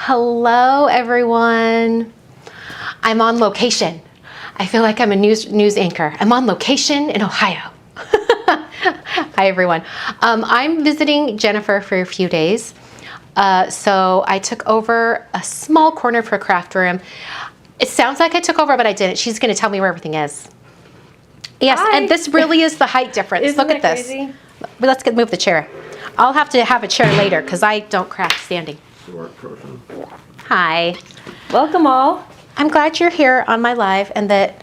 Hello, everyone. I'm on location. I feel like I'm a news anchor. I'm on location in Ohio. Hi, everyone. I'm visiting Jennifer for a few days. So I took over a small corner for a craft room. It sounds like I took over, but I didn't. She's going to tell me where everything is. Yes, Hi. And this really is the height difference. Look at this. Crazy? Let's move the chair. I'll have to have a chair later because I don't craft standing. Hi. Welcome all. I'm glad you're here on my live and that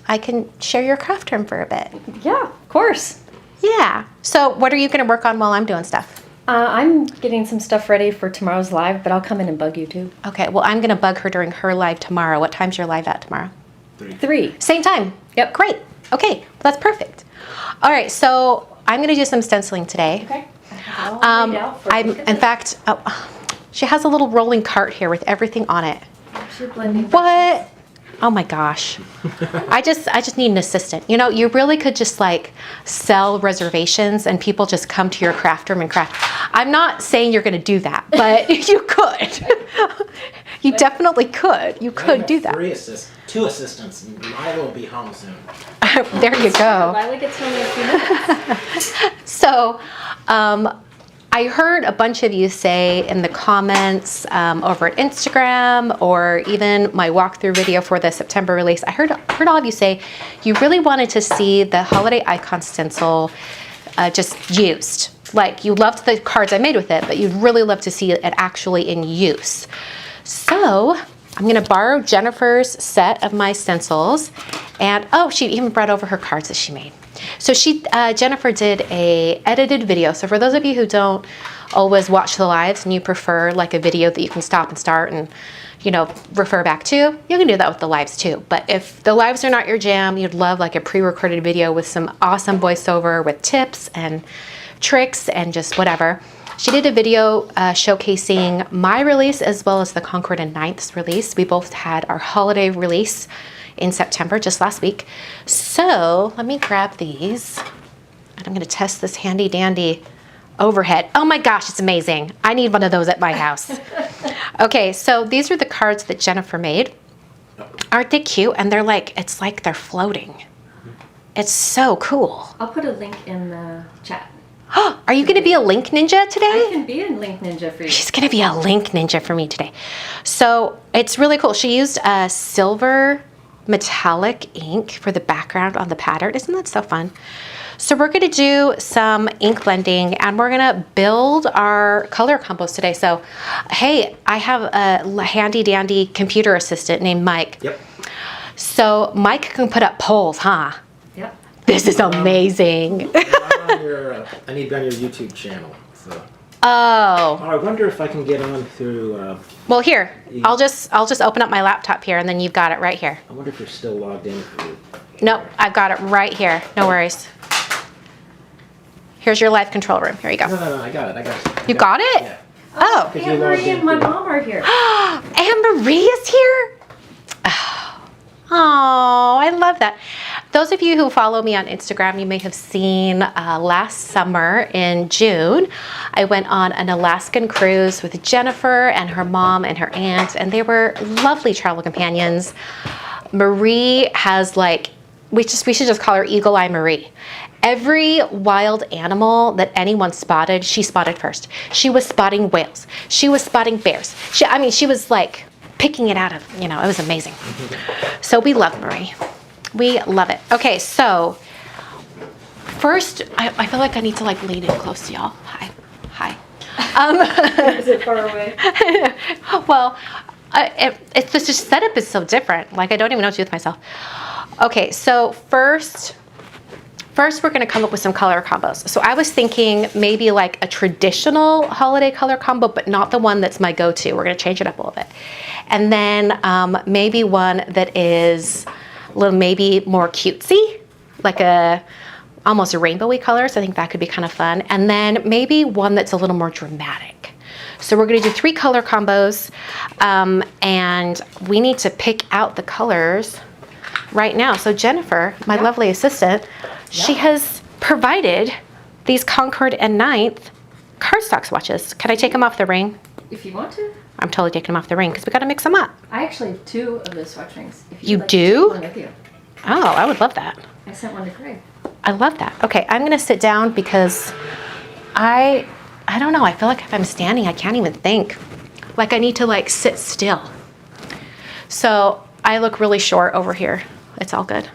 I can share your craft room for a bit. Yeah, of course. Yeah. So what are you going to work on while I'm doing stuff? I'm getting some stuff ready for tomorrow's live, but I'll come in and bug you too. Okay, well, I'm going to bug her during her live tomorrow. What time's your live at tomorrow? 3. Same time? Yep. Great. Okay, well, that's perfect. All right, so I'm going to do some stenciling today. Okay. In fact, she has a little rolling cart here with everything on it. She's blending. What? Oh my gosh. I just need an assistant. You know, you really could just like sell reservations and people just come to your craft room and craft. I'm not saying you're going to do that, but you could. You definitely could. You could do that. 2 assistants. Milo will be home soon. There you go. Lila gets home in a few minutes. So, I heard a bunch of you say in the comments over at Instagram or even my walkthrough video for the September release, I heard all of you say you really wanted to see the holiday icon stencil just used. Like you loved the cards I made with it, but you'd really love to see it actually in use. So I'm gonna borrow Jennifer's set of my stencils and she even brought over her cards that she made. So Jennifer did a edited video. So for those of you who don't always watch the lives and you prefer like a video that you can stop and start and, you know, refer back to, you can do that with the lives too. But if the lives are not your jam, you'd love like a pre-recorded video with some awesome voiceover with tips and tricks and just whatever. She did a video showcasing my release as well as the Concord and 9th's release. We both had our holiday release in September, just last week. So let me grab these and I'm gonna test this handy dandy overhead. Oh my gosh, it's amazing. I need one of those at my house. Okay, so these are the cards that Jennifer made. Aren't they cute? And they're like, it's like they're floating. It's so cool. I'll put a link in the chat. Are you gonna be a link ninja today? I can be a link ninja for you. She's gonna be a link ninja for me today. So it's really cool. She used a silver metallic ink for the background on the pattern. Isn't that so fun? So we're gonna do some ink blending and we're gonna build our color combos today. So, hey, I have a handy dandy computer assistant named Mike. Yep. So Mike can put up polls, huh? Yep. This is amazing. I need to be on your YouTube channel. So. Oh. I wonder if I can get on through. Well, here, I'll just open up my laptop here, and then you've got it right here. I wonder if you're still logged in. Nope, I've got it right here. No worries. Here's your live control room. Here you go. No, I got it. You got it? Yeah. Oh. Anne Marie and my mom are here. Anne Marie is here? Oh, I love that. Those of you who follow me on Instagram, you may have seen last summer in June, I went on an Alaskan cruise with Jennifer and her mom and her aunt, and they were lovely travel companions. Marie has like, we should just call her Eagle Eye Marie. Every wild animal that anyone spotted, she spotted first. She was spotting whales. She was spotting bears. She was like picking it out of, it was amazing. So we love Marie. We love it. Okay, so first, I feel like I need to like lean in close to y'all. Hi. Is it far away? Well, it's just setup is so different. Like I don't even know what to do with myself. Okay, so first we're gonna come up with some color combos. So I was thinking maybe like a traditional holiday color combo, but not the one that's my go-to. We're gonna change it up a little bit. And then maybe one that is a little maybe more cutesy, like almost a rainbowy colors. I think that could be kind of fun. And then maybe one that's a little more dramatic. So we're gonna do 3 color combos and we need to pick out the colors right now. So Jennifer, my lovely assistant, she has provided these Concord and 9th cardstock swatches. Can I take them off the ring? If you want to. I'm totally taking them off the ring because we got to mix them up. I actually have 2 of those swatch rings. If You you'd like to do? take one with you. Oh, I would love that. I sent one to Greg. I love that. Okay, I'm going to sit down because I don't know. I feel like if I'm standing, I can't even think. Like I need to like sit still. So I look really short over here. It's all good.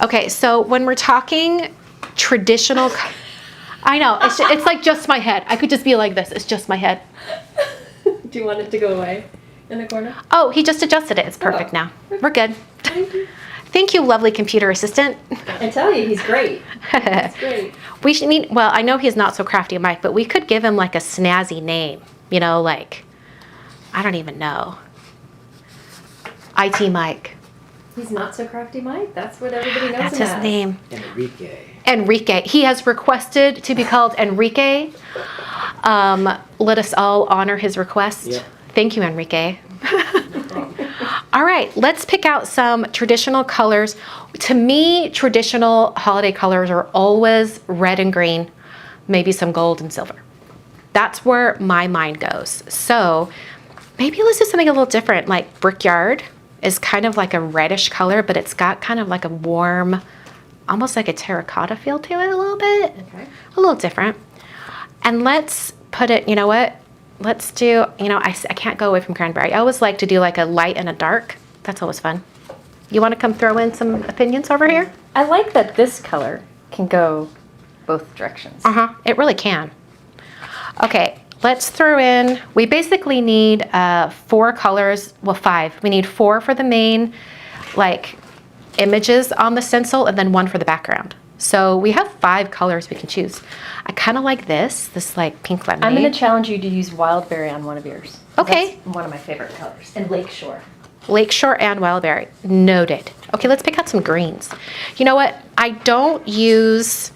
Okay, so when we're talking traditional, I know, it's like just my head. I could just be like this. It's just my head. Do you want it to go away in the corner? Oh, he just adjusted it. It's perfect now. We're good. Thank you. Thank you, lovely computer assistant. I tell you, he's great. He's great. We should need, well, I know he's not so crafty, Mike, but we could give him like a snazzy name. You know, like, I don't even know. IT Mike. He's not so crafty, Mike. That's what everybody knows That's him his as. name. Enrique. Enrique. He has requested to be called Enrique. Let us all honor his request. Yep. Thank you, Enrique. All right, let's pick out some traditional colors. To me, traditional holiday colors are always red and green, maybe some gold and silver. That's where my mind goes. So maybe let's do something a little different, like Brickyard is kind of like a reddish color, but it's got kind of like a warm, almost like a terracotta feel to it a little bit. Okay. A little different. And let's put it, you know what? Let's do, you know, I can't go away from Cranberry. I always like to do like a light and a dark. That's always fun. You want to come throw in some opinions over here? I like that this color can go both directions. Uh-huh, it really can. Okay, let's throw in, we basically need 4 colors, well 5. We need 4 for the main, like, images on the stencil and then 1 for the background. So we have 5 colors we can choose. I kind of like this like pink lemonade. I'm going to challenge you to use Wildberry on one of yours. Okay. That's one of my favorite colors. And Lakeshore. Lakeshore and Wildberry. Noted. Okay, let's pick out some greens. You know what? I don't use,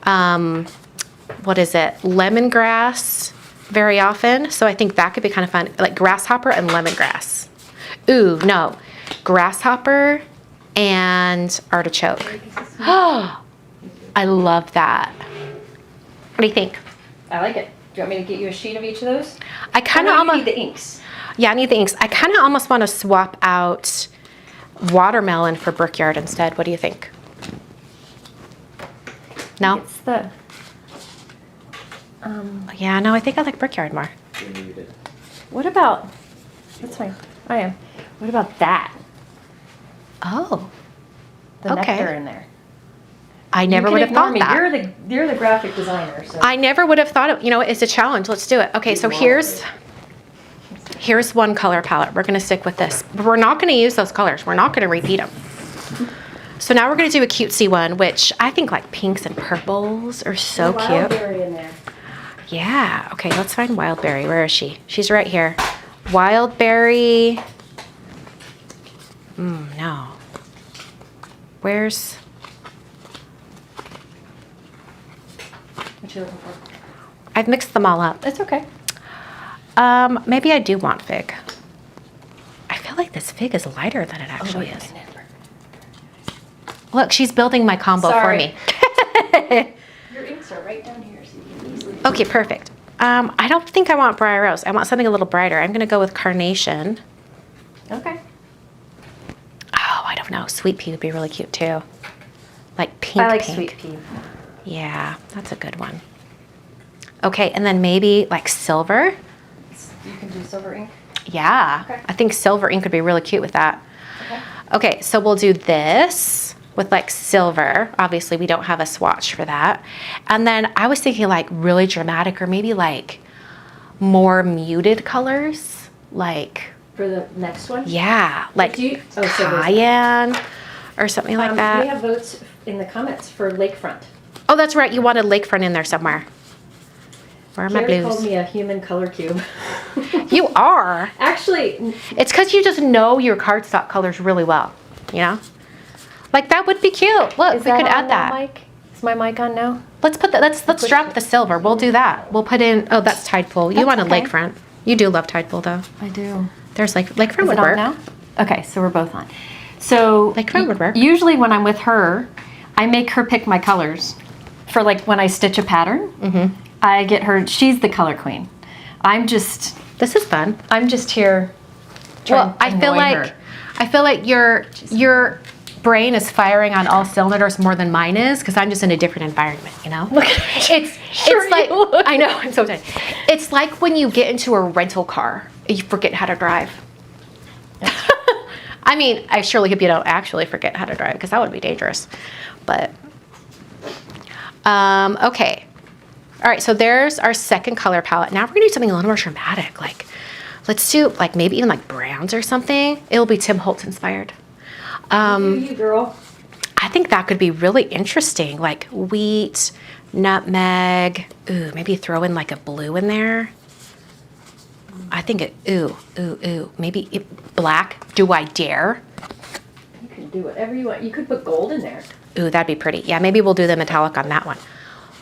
what is it? Lemongrass very often. So I think that could be kind of fun. Like Grasshopper and lemongrass. Ooh, no. Grasshopper and Artichoke. Oh, I love that. What do you think? I like it. Do you want me to get you a sheet of each of those? I kind of You almost need the inks. Yeah, I need the inks. I kind of almost want to swap out watermelon for Brickyard instead. What do you think? No? It's the... Yeah, no, I think I like Brickyard more. You need it. What about... That's fine. I am. What about that? Oh, The Okay. nectar in there. I never You would can have thought ignore that. me. You're the graphic designer. So. I never would have thought of, you know, it's a challenge. Let's do it. Okay, so here's one color palette. We're going to stick with this. But we're not going to use those colors. We're not going to repeat them. So now we're going to do a cutesy one, which I think like pinks and purples are so cute. Wildberry in there. Yeah. Okay, let's find Wildberry. Where is she? She's right here. Wildberry. No. Where's... What you looking for? I've mixed them all up. It's okay. Maybe I do want fig. I feel like this fig is lighter than it actually is. Look, she's building my combo for me. Your inks are right down here, so you can easily... Okay, perfect. I don't think I want Briar Rose. I want something a little brighter. I'm going to go with Carnation. Okay. Oh, I don't know. Sweet Pea would be really cute too. Like pink I like pink. Sweet Pea. Yeah, that's a good one. Okay, and then maybe like silver. You can do silver ink. Yeah, Okay. I think silver ink would be really cute with that. Okay. Okay, so we'll do this with like silver. Obviously, we don't have a swatch for that. And then I was thinking like really dramatic or maybe like more muted colors. Like, For the next one? yeah, like Do you- oh, so there's- cayenne or something like We that. have votes in the comments for Lakefront. Oh, that's right. You wanted Lakefront in there somewhere. Where are my Carrie called blues? me a human color cube. You are. Actually, It's because you just know your cardstock colors really well, you know? Like that would be cute. Look, we could add that. Mic? Is my mic on now? Let's put that. Let's drop the silver. We'll do that. We'll put in. Oh, that's Tide Pool. You That's wanted okay. Lakefront. You do love Tide Pool though. I do. There's Lakefront Is would it on work. now? Okay, so we're both on. So Lakefront would work. Usually when I'm with her, I make her pick my colors. For like when I stitch a pattern, I get her. She's the color queen. I'm just This is fun. I'm just here trying Well, to annoy her. I feel like your brain is firing on all cylinders more than mine is because I'm just in a different environment, you know? Look, It's like, I know, I'm so tired. It's like when you get into a rental car, you forget how to drive. I mean, I surely hope you don't actually forget how to drive because that would be dangerous. But, okay. All right, so there's our second color palette. Now we're gonna do something a little more dramatic. Like, let's do like maybe even like browns or something. It'll be Tim Holtz inspired. You girl. I think that could be really interesting, like wheat, nutmeg. Ooh, maybe throw in like a blue in there. I think maybe black. Do I dare? You can do whatever you want. You could put gold in there. Ooh, that'd be pretty. Yeah, maybe we'll do the metallic on that one.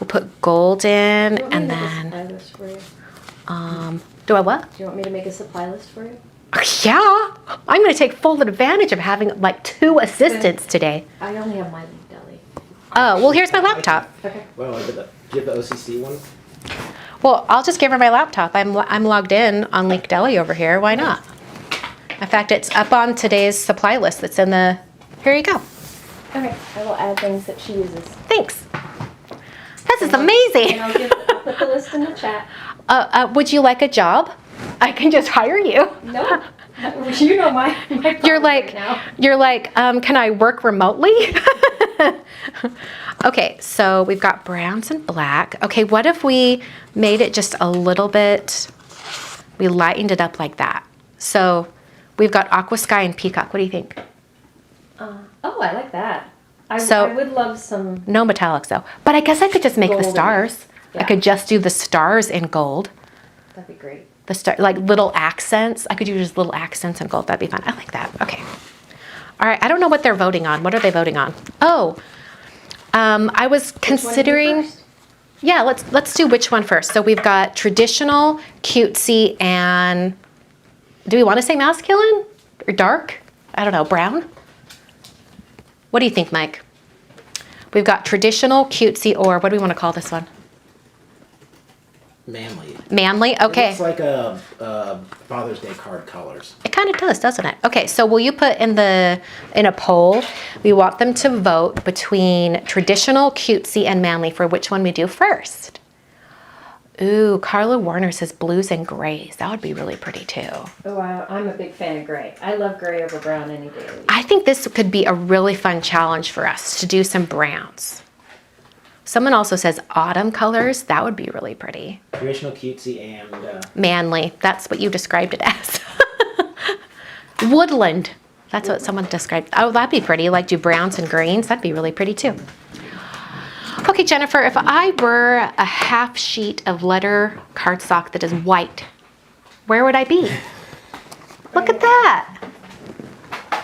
We'll put gold in, Do you want and me to make a then, supply list for you? do I what? Do you want me to make a supply list for you? Yeah, I'm gonna take full advantage of having like 2 assistants today. I only have my Link Deli. Oh, well, here's my laptop. Okay. Well, do you have the OCC one? Well, I'll just give her my laptop. I'm logged in on Link Deli over here. Why not? In fact, it's up on today's supply list that's in the, here you go. Okay. I will add things that she uses. Thanks. This is And amazing. I'll put the list in the chat. Would you like a job? I can just hire you. No. You know my You're problem like, right now. can I work remotely? Okay, so we've got browns and black. Okay, what if we made it just a little bit, we lightened it up like that. So we've got Aqua Sky and Peacock. What do you think? Oh, I like that. I So- would love some. No metallics though. But I guess I could just make the Gold in stars. I Yeah. could just do the stars in gold. That'd be great. The star, like little accents. I could do just little accents in gold. That'd be fun. I like that. Okay. All right. I don't know what they're voting on. What are they voting on? Oh, I was considering. first? Yeah, let's do which one first. So we've got traditional, cutesy, and do we want to say masculine or dark? I don't know. Brown. What do you think, Mike? We've got traditional, cutesy, or what do we want to call this one? Manly. Manly. Okay. It's like a Father's Day card colors. It kind of does, doesn't it? Okay, so will you put in a poll, we want them to vote between traditional, cutesy, and manly for which one we do first. Ooh, Carla Werner says blues and grays. That would be really pretty too. Oh, I'm a big fan of gray. I love gray over brown any day of the week. I think this could be a really fun challenge for us to do some browns. Someone also says autumn colors. That would be really pretty. Traditional, cutesy, and Manly. That's what you described it as. Woodland. That's what someone described. Oh, that'd be pretty. Like do browns and greens. That'd be really pretty too. Okay, Jennifer, if I were a half sheet of letter cardstock that is white, where would I be? Look at that.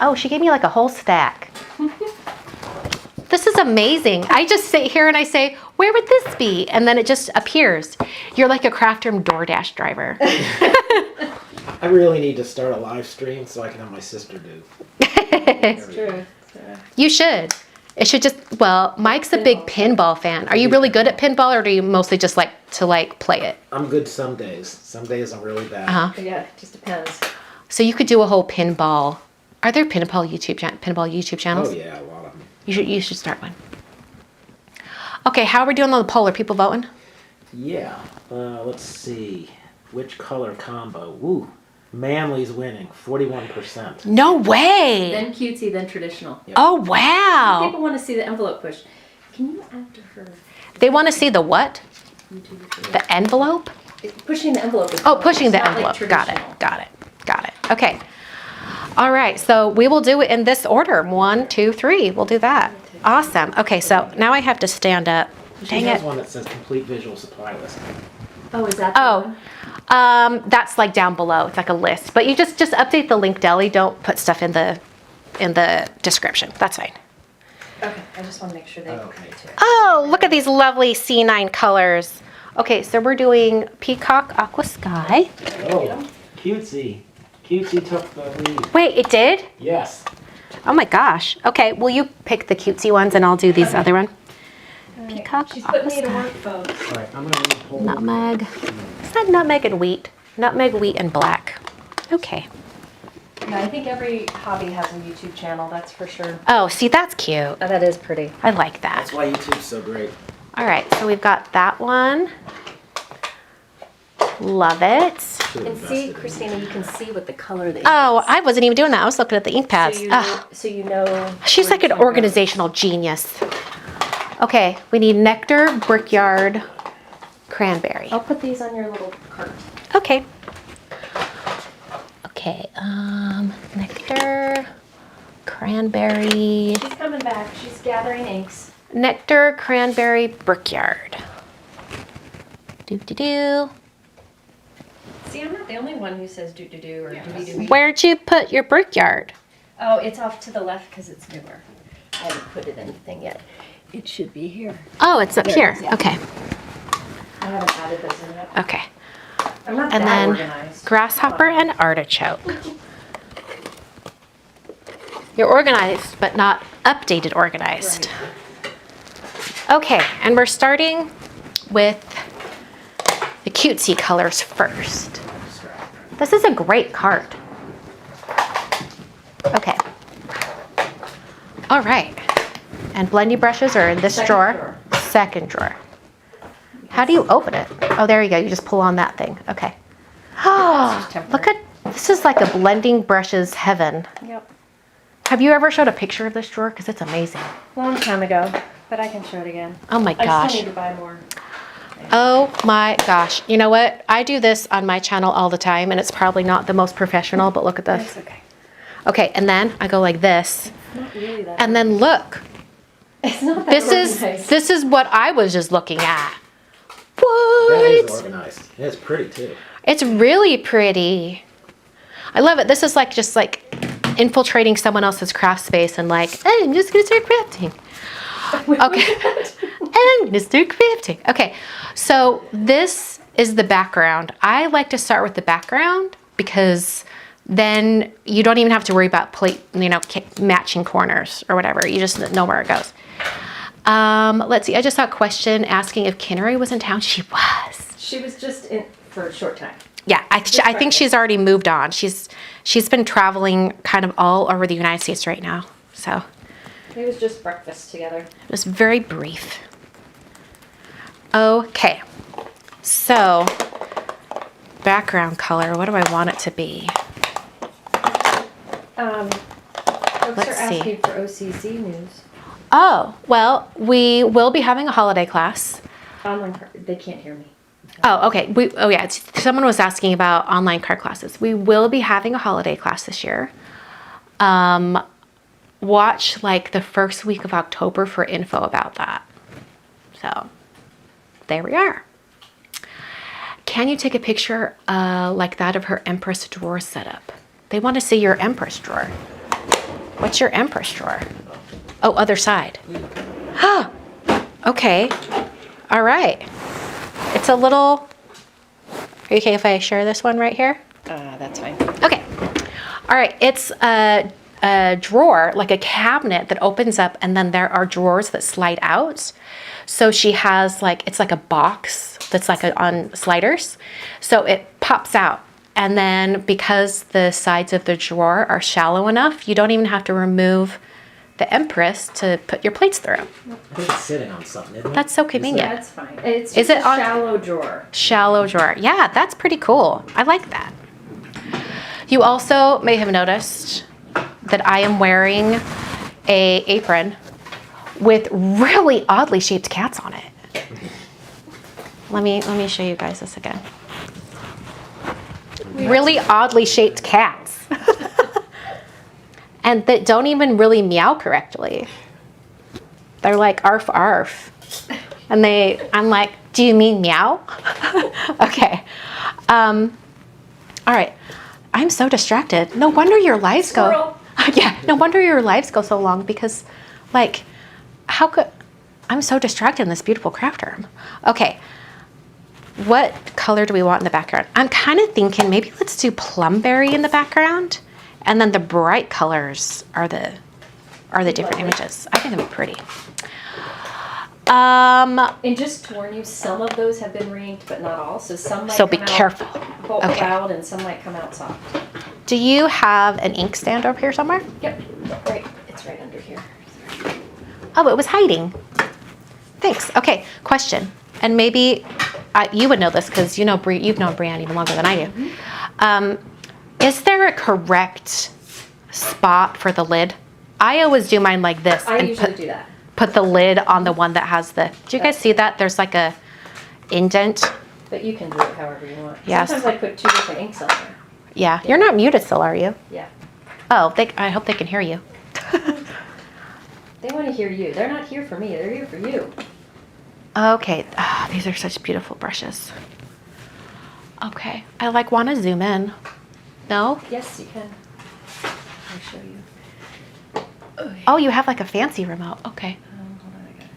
Oh, she gave me like a whole stack. This is amazing. I just sit here and I say, where would this be? And then it just appears. You're like a craft room DoorDash driver. I really need to start a live stream so I can have my sister do. It's true. You should. It should just, well, Mike's a big pinball fan. Are you really good at pinball or do you mostly just like to play it? I'm good some days. Some days I'm really bad. Uh-huh. Yeah, it just depends. So you could do a whole pinball. Are there pinball YouTube channels? Oh yeah, a lot of them. You should start one. Okay, how are we doing on the poll? Are people voting? Yeah. Let's see. Which color combo? Woo. Manly's winning, 41%. No way. Then cutesy, then traditional. Yep. Oh, wow. People want to see the envelope push. Can you add to her They want to see the what? YouTube video? The envelope? Pushing the envelope. is Oh, fun. pushing It's the not like envelope. Got it. traditional. Got it. Okay. All right. So we will do it in this order. 1, 2, 3. We'll do that. Awesome. Okay. So now I have to stand up. She Dang has it. one that says complete visual supply list. Oh, is that the Oh, one? that's like down below. It's like a list. But you just update the link deli. Don't put stuff in the description. That's fine. Okay, I just want to make sure they Okay. agree to it. Oh, look at these lovely C9 colors. Okay, so we're doing Peacock Aqua Sky. Oh, cutesy. Cutesy took the lead. Wait, it did? Yes. Oh my gosh. Okay, will you pick the cutesy ones and I'll do these other one? Peacock She's Aqua putting me to Sky. work, folks. All right, I'm going to hold Nutmeg. Is that nutmeg and wheat? Nutmeg, wheat, and black. Okay. Yeah, I think every hobby has a YouTube channel, that's for sure. Oh, see, that's cute. Oh, that is pretty. I like that. That's why YouTube's so great. All right, so we've got that one. Love it. Should've And see, invested in Christina, you can see what the color they Oh, I wasn't even doing that. I was looking at the ink pads. so you know. She's where like an to go. organizational genius. Okay, we need Nectar, Brickyard, Cranberry. I'll put these on your little cart. Okay. Okay, Nectar, Cranberry, She's coming back. She's gathering inks. Nectar, Cranberry, Brickyard. Do. See, I'm not the only one who says do-do-do or do-do-do. Where'd you put your Brickyard? Oh, it's off to the left because it's newer. I haven't put it anything yet. It should be here. Oh, it's up There here. it is, yeah. Okay, I haven't added those in yet. okay. I'm not And that then organized. Grasshopper and Artichoke. You're organized, but not updated organized. Okay, and we're starting with the cutesy colors first. This is a great card. Okay. All right. And blending brushes are in this Second drawer. drawer. Second drawer. How do you open it? Oh, there you go. You just pull on that thing. Okay. Oh, temporary. look at, this is like a blending brushes heaven. Yep. Have you ever showed a picture of this drawer? Because it's amazing. Long time ago, but I can show it again. Oh my I gosh. still need to buy more. Oh my gosh. You know what? I do this on my channel all the time, and it's probably not the most professional, but look at this. That's okay. Okay, and then I go like this. Not really that. And then look. It's not that This is what I was just looking at. That is What? organized. And it's pretty too. It's really pretty. I love it. This is like just like infiltrating someone else's craft space and like, hey, I'm just gonna start crafting. Okay. And Mr. Crafting. Okay, so this is the background. I like to start with the background because then you don't even have to worry about matching corners or whatever. You just know where it goes. Let's see. I just saw a question asking if Kinnery was in town. She was. She was just in for a short time. Yeah, I think she's already moved on. She's been traveling kind of all over the United States right now. So It was just breakfast together. it was very brief. Okay, so background color. What do I want it to be? Folks Let's are see. asking for OCC news. Oh, well, we will be having a holiday class. Online, they can't hear me. Oh, okay. Someone was asking about online card classes. We will be having a holiday class this year. Watch like the first week of October for info about that. So there we are. Can you take a picture like that of her Empress drawer setup? They want to see your Empress drawer. What's your Empress drawer? Oh, other side. Okay. All right. It's a little, are you okay if I share this one right here? That's fine. Okay. All right. It's a drawer, like a cabinet that opens up, and then there are drawers that slide out. So she has like, it's like a box that's like on sliders. So it pops out. And then because the sides of the drawer are shallow enough, you don't even have to remove the Empress to put your plates through. I think it's sitting on something, isn't it? That's so convenient. That's fine. It's Is just it a on- shallow drawer. Shallow drawer. Yeah, that's pretty cool. I like that. You also may have noticed that I am wearing a apron with really oddly shaped cats on it. Let me show you guys this again. Really oddly shaped cats. And that don't even really meow correctly. They're like arf arf. And I'm like, do you mean meow? Okay. All right. I'm so distracted. No wonder your lives go. Squirrel. Yeah, no wonder your lives go so long because, like, how could. I'm so distracted in this beautiful craft room. Okay. What color do we want in the background? I'm kind of thinking maybe let's do Plumberry in the background. And then the bright colors are the different images. I think that'd be pretty. And just to warn you, some of those have been re-inked, but not all. So some might So come be careful. out bulk Okay. cloud and some might come out soft. Do you have an ink stand over here somewhere? Yep, right. It's right under here. Oh, it was hiding. Thanks. Okay, question. And maybe you would know this because you've known Brianne even longer than I do. Is there a correct spot for the lid? I always do mine like this. I and usually do that. put the lid on the one that has the, do you guys see that? There's like a indent. But you can do it however you want. Yes. Sometimes I put 2 different inks on there. Yeah, you're not muted still, are you? Yeah. Oh, I hope they can hear you. They want to hear you. They're not here for me. They're here for you. Okay, these are such beautiful brushes. Okay, I want to zoom in. No? Yes, you can. I'll show you. Oh, you have like a fancy remote. Okay. Hold on, I got it.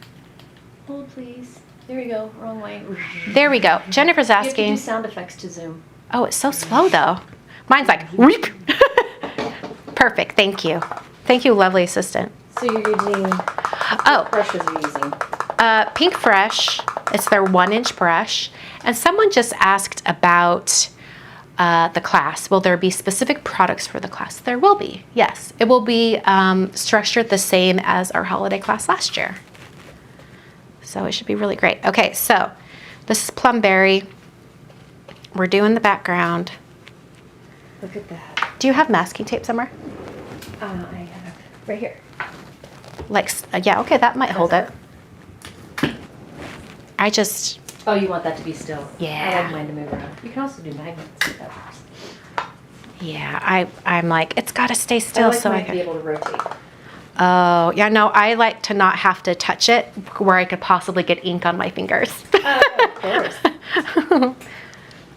Hold, please. There you go. Wrong way. There we go. Jennifer's You have to asking. do sound effects to zoom. Oh, it's so slow though. Mine's like, whoop. Perfect, thank you. Thank you, lovely assistant. So you're using, Oh, what brushes are you using? Pinkfresh, it's their 1-inch brush. And someone just asked about the class. Will there be specific products for the class? There will be, yes. It will be structured the same as our holiday class last year. So it should be really great. Okay, so this is Plumberry. We're doing the background. Look at that. Do you have masking tape somewhere? I have right here. Yeah, okay, that might hold it. I just, Oh, you want that to be still? Yeah. I like mine to move around. You can also do magnets if that works. yeah, I'm like, it's got to stay still I like so I mine to be can. able to rotate. Oh, yeah, no, I like to not have to touch it where I could possibly get ink on my fingers. Of course.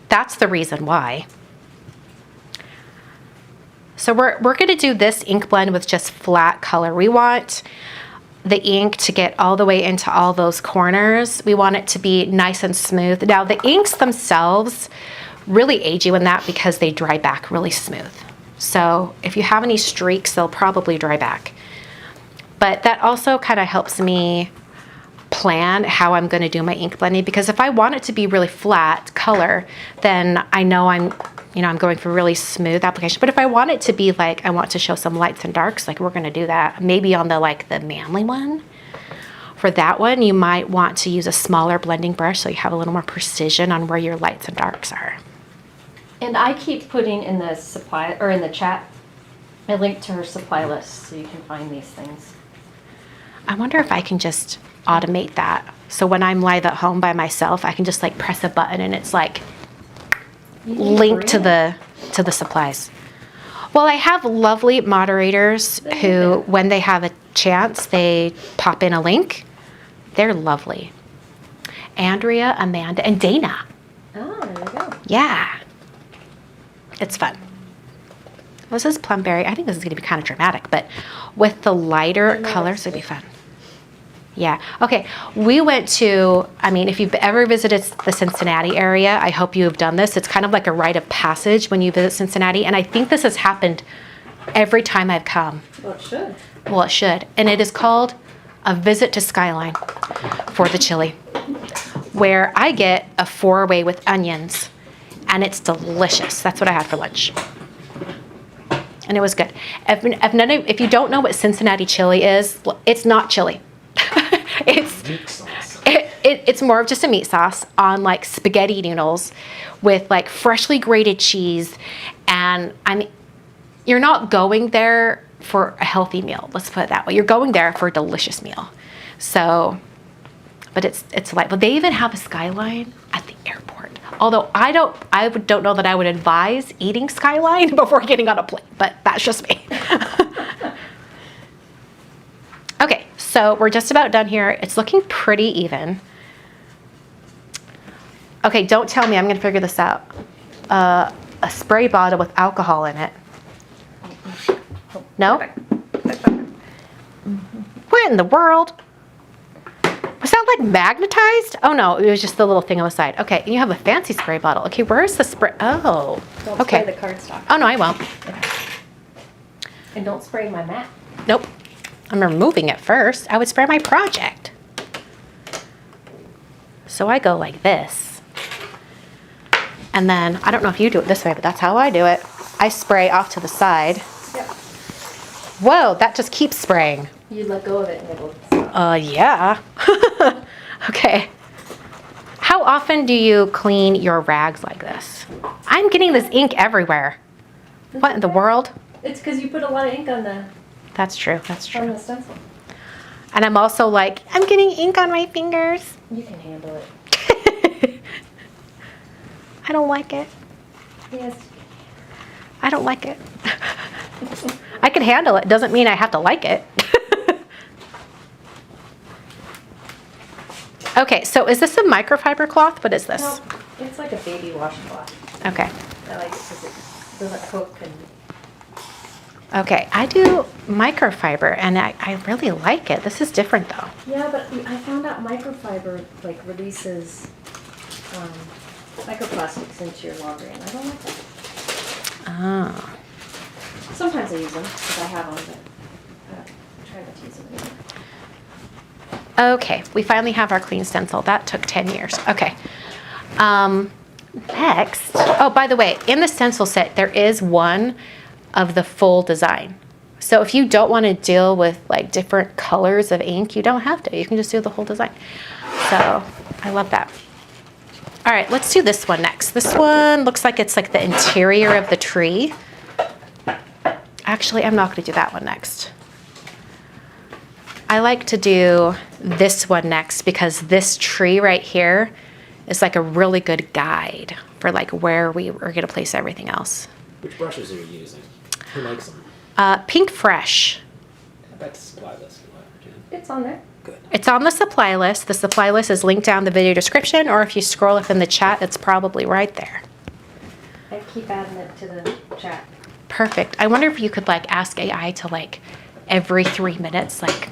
That's the reason why. So we're going to do this ink blend with just flat color. We want the ink to get all the way into all those corners. We want it to be nice and smooth. Now the inks themselves really aid you in that because they dry back really smooth. So if you have any streaks, they'll probably dry back. But that also kind of helps me plan how I'm going to do my ink blending, because if I want it to be really flat color, then I know I'm going for really smooth application. But if I want it to be like, I want to show some lights and darks, like we're going to do that. Maybe on the manly one. For that one, you might want to use a smaller blending brush so you have a little more precision on where your lights and darks are. And I keep putting in the supply, or in the chat, a link to her supply list so you can find these things. I wonder if I can just automate that. So when I'm live at home by myself, I can just like press a button and it's like linked to the supplies. Well, I have lovely moderators who, when they have a chance, they pop in a link. They're lovely. Andrea, Amanda, and Dana. Oh, there you go. Yeah. It's fun. This is Plumberry. I think this is going to be kind of dramatic, but with the lighter colors, it'd be fun. Yeah. Okay. We went to, if you've ever visited the Cincinnati area, I hope you have done this. It's kind of like a rite of passage when you visit Cincinnati. And I think this has happened every time I've come. Well, it should. Well, it should. And it is called a visit to Skyline for the chili, where I get a 4-way with onions, and it's delicious. That's what I had for lunch. And it was good. If you don't know what Cincinnati chili is, it's not chili. It's more of just a meat sauce on like spaghetti noodles with like freshly grated cheese. And you're not going there for a healthy meal. Let's put it that way. You're going there for a delicious meal. So, but it's like, but they even have a Skyline at the airport. Although I don't know that I would advise eating Skyline before getting on a plane, but that's just me. Okay, so we're just about done here. It's looking pretty even. Okay, don't tell me, I'm gonna figure this out. A spray bottle with alcohol in it. No? What in the world? Was that like magnetized? Oh no, it was just the little thing on the side. Okay, and you have a fancy spray bottle. Okay, where's the spray? Oh, Don't okay. spray the cardstock. Oh no, I won't. And don't spray my mat. Nope. I'm removing it first. I would spray my project. So I go like this. And then, I don't know if you do it this way, but that's how I do it. I spray off to the side. Yep. Whoa, that just keeps spraying. You let go of it and it will stop. Yeah. Okay. How often do you clean your rags like this? I'm getting this ink everywhere. What in the world? It's because you put a lot of ink on the That's true, that's on true. the stencil. And I'm also like, I'm getting ink on my fingers. You can handle it. I don't like it. Yes. I don't like it. I can handle it. Doesn't mean I have to like it. Okay, so is this a microfiber cloth? What is this? No, it's like a baby washcloth. Okay. I like it because it doesn't cook and Okay, I do microfiber and I really like it. This is different though. yeah, but I found out microfiber like releases microplastics into your laundry, and I don't like that. Oh. Sometimes I use them because I have them, but I try not to use them anymore. Okay, we finally have our clean stencil. That took 10 years. Okay. Next, oh, by the way, in the stencil set, there is one of the full design. So if you don't want to deal with like different colors of ink, you don't have to. You can just do the whole design. So I love that. All right, let's do this one next. This one looks like it's like the interior of the tree. Actually, I'm not going to do that one next. I like to do this one next because this tree right here is like a really good guide for like where we are going to place everything else. Which brushes are you using? Who makes them? Pinkfresh. I bet the supply list. It's on there. Good. It's on the supply list. The supply list is linked down the video description, or if you scroll up in the chat, it's probably right there. I keep adding it to the chat. Perfect. I wonder if you could like ask AI to like every 3 minutes, like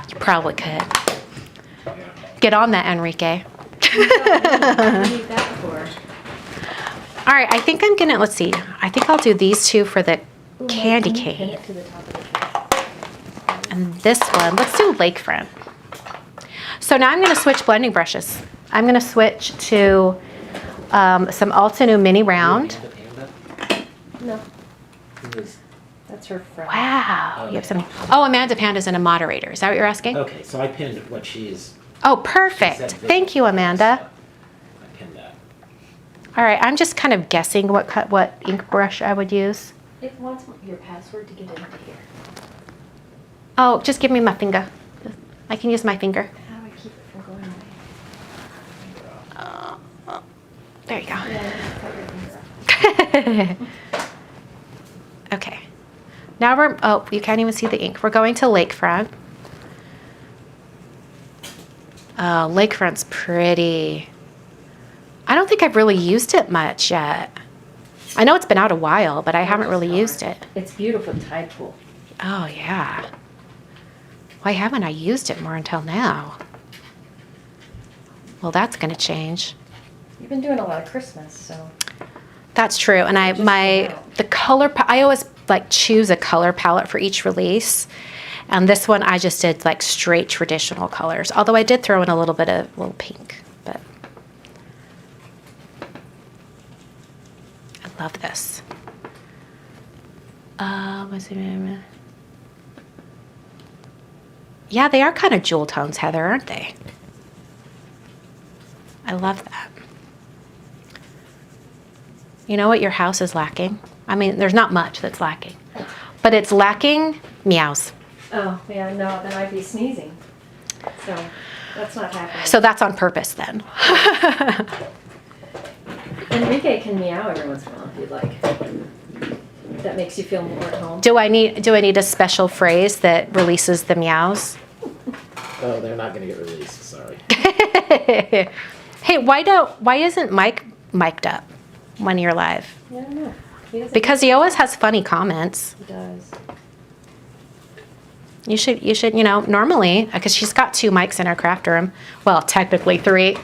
you probably could. Yeah. Get on that, Enrique. What do you need that for? All right, I think I'm gonna, let's see. I think I'll do these two for the Ooh, candy can you pin cane. it to the top of the case? And this one, let's do Lakefront. So now I'm gonna switch blending brushes. I'm gonna switch to some Altenew Mini Round. No, Who is- that's her friend. Wow, you have some, oh, Amanda Panda's in a moderator. Is that what you're asking? Okay, so I pinned what she's. Oh, she perfect. said Thank you, Amanda. I pinned that. All right, I'm just kind of guessing what ink brush I would use. It wants your password to get into here. Oh, just give me my finger. I can use my finger. How do I keep it from going away? There you go. Yeah, cut your finger off. Okay. Now we're, oh, you can't even see the ink. We're going to Lakefront. Oh, Lakefront's pretty. I don't think I've really used it much yet. I know it's been out a while, but I haven't really used it. It's beautiful tide pool. Oh, yeah. Why haven't I used it more until now? Well, that's going to change. You've been doing a lot of Christmas, so. That's true. And I, Just came out. the color, I always like choose a color palette for each release. And this one I just did like straight traditional colors. Although I did throw in a little bit of little pink, but I love this. Yeah, they are kind of jewel tones, Heather, aren't they? I love that. You know what your house is lacking? I mean, there's not much that's lacking, but it's lacking meows. Oh, yeah, no, then I'd be sneezing. So, that's not happening. So that's on purpose then. Enrique can meow every once in a while if you'd like. That makes you feel more at home. Do I need a special phrase that releases the meows? Oh, they're not going to get released. Sorry. Hey, why isn't Mike mic'd up when you're live? Yeah, I don't know. He doesn't. Because he always has funny comments. He does. You should, normally, because she's got 2 mics in her craft room. Well, technically 3.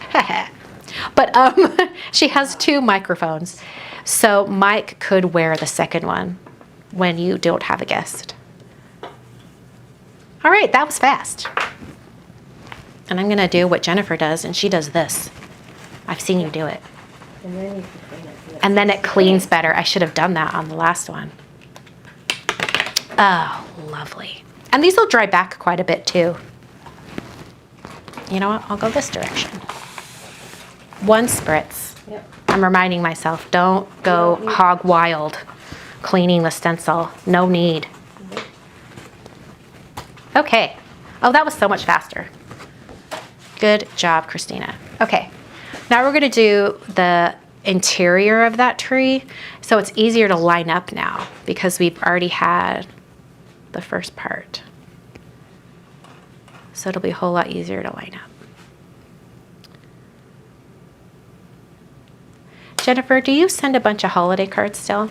But she has 2 microphones. So Mike could wear the second one when you don't have a guest. All right, that was fast. And I'm gonna do what Jennifer does, and she does this. I've seen you do it. And then you can clean it. And then it cleans better. I should have done that on the last one. Oh, lovely. And these will dry back quite a bit too. You know what? I'll go this direction. One spritz. Yep. I'm reminding myself, don't go hog wild cleaning the stencil. No need. Okay. Oh, that was so much faster. Good job, Christina. Okay. Now we're going to do the interior of that tree. So it's easier to line up now because we've already had the first part. So it'll be a whole lot easier to line up. Jennifer, do you send a bunch of holiday cards still?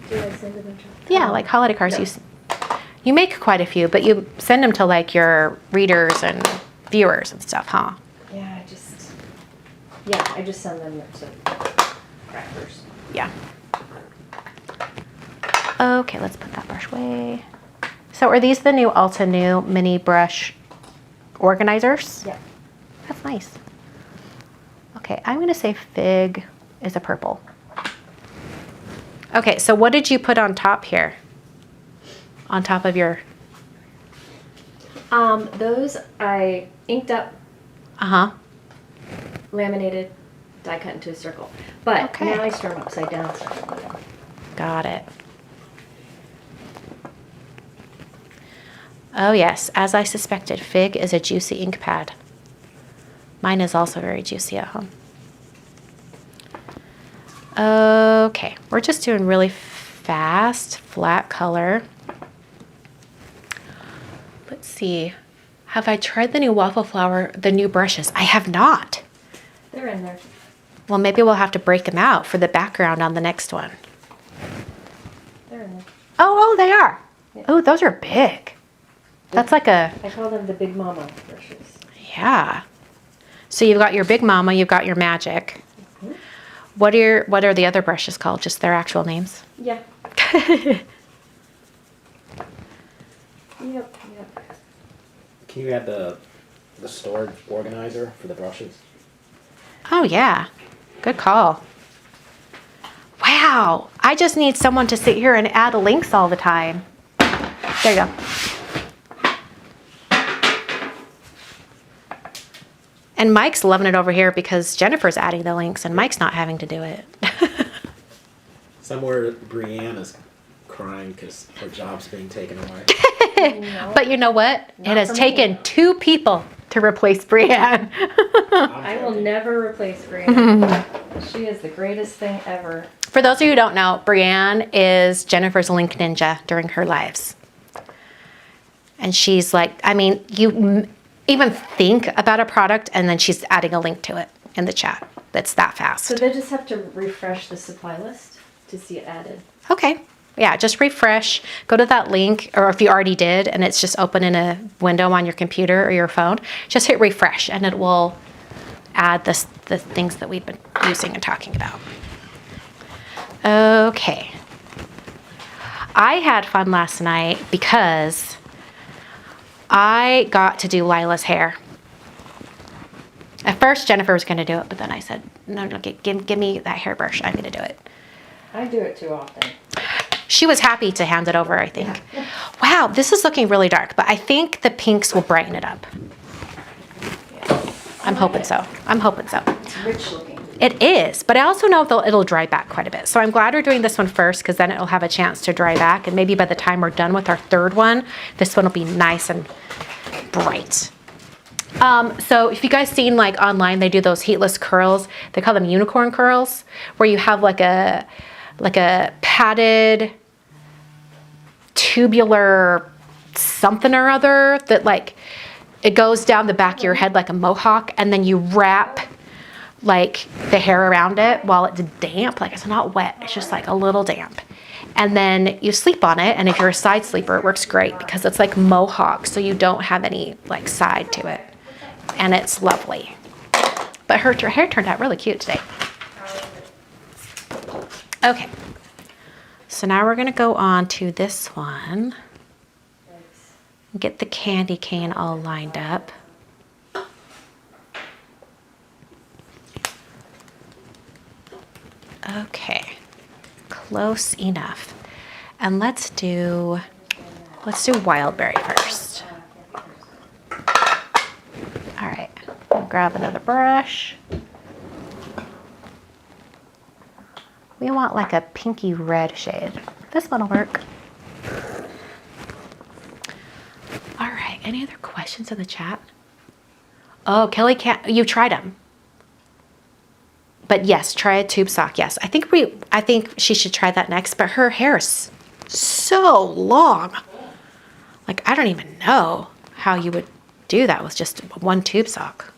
Do I send a bunch of? Yeah, like holiday cards. No. You make quite a few, but you send them to like your readers and viewers and stuff, huh? Yeah, I just send them to crackers. Yeah. Okay, let's put that brush away. So are these the new Altenew mini brush organizers? Yeah. That's nice. Okay, I'm gonna say fig is a purple. Okay, so what did you put on top here? On top of your... Those I inked up, Uh-huh. laminated, die cut into a circle. But Okay. now I store them upside down. So I don't need them. Got it. Oh yes, as I suspected, fig is a juicy ink pad. Mine is also very juicy at home. Okay, we're just doing really fast, flat color. Let's see. Have I tried the new Waffle Flower, the new brushes? I have not. They're in there. Well, maybe we'll have to break them out for the background on the next one. They're in there. Oh, they are. Yeah. Oh, those are big. That's like a... I call them the Big Mama brushes. Yeah. So you've got your Big Mama, you've got your Magic. Mm-hmm. What are the other brushes called? Just their actual names? Yeah. Yep. Can you add the storage organizer for the brushes? Oh yeah. Good call. Wow. I just need someone to sit here and add links all the time. There you go. And Mike's loving it over here because Jennifer's adding the links and Mike's not having to do it. Somewhere Brienne is crying because her job's being taken away. No, But you know what? Not It has for me. taken 2 people to replace Brienne. I will never replace Brienne. She is the greatest thing ever. For those of you who don't know, Brienne is Jennifer's link ninja during her lives. And she's like, I mean, you even think about a product and then she's adding a link to it in the chat. That's that fast. So they just have to refresh the supply list to see it added. Okay. Yeah, just refresh, go to that link, or if you already did and it's just open in a window on your computer or your phone, just hit refresh and it will add the things that we've been using and talking about. Okay. I had fun last night because I got to do Lila's hair. At first, Jennifer was going to do it, but then I said, no, give me that hairbrush. I'm going to do it. I do it too often. She was happy to hand it over, I think. Wow, this is looking really dark, but I think the pinks will brighten it up. I'm hoping so. I'm hoping so. It's rich looking. It is, but I also know it'll dry back quite a bit. So I'm glad we're doing this one first because then it'll have a chance to dry back. And maybe by the time we're done with our third one, this one will be nice and bright. So if you guys seen like online, they do those heatless curls. They call them unicorn curls, where you have like a padded tubular something or other that like it goes down the back of your head like a mohawk, and then you wrap like the hair around it while it's damp. Like it's not wet, it's just like a little damp. And then you sleep on it, and if you're a side sleeper, it works great because it's like mohawk, so you don't have any like side to it. And it's lovely. But her hair turned out really cute today. Okay. So now we're going to go on to this one. Get the candy cane all lined up. Okay, close enough. And let's do Wildberry first. All right, I'll grab another brush. We want like a pinky red shade. This one will work. All right, any other questions in the chat? Oh, Kelly can't, you tried them. But yes, try a tube sock, yes. I think she should try that next, but her hair is so long. Like, I don't even know how you would do that with just one tube sock.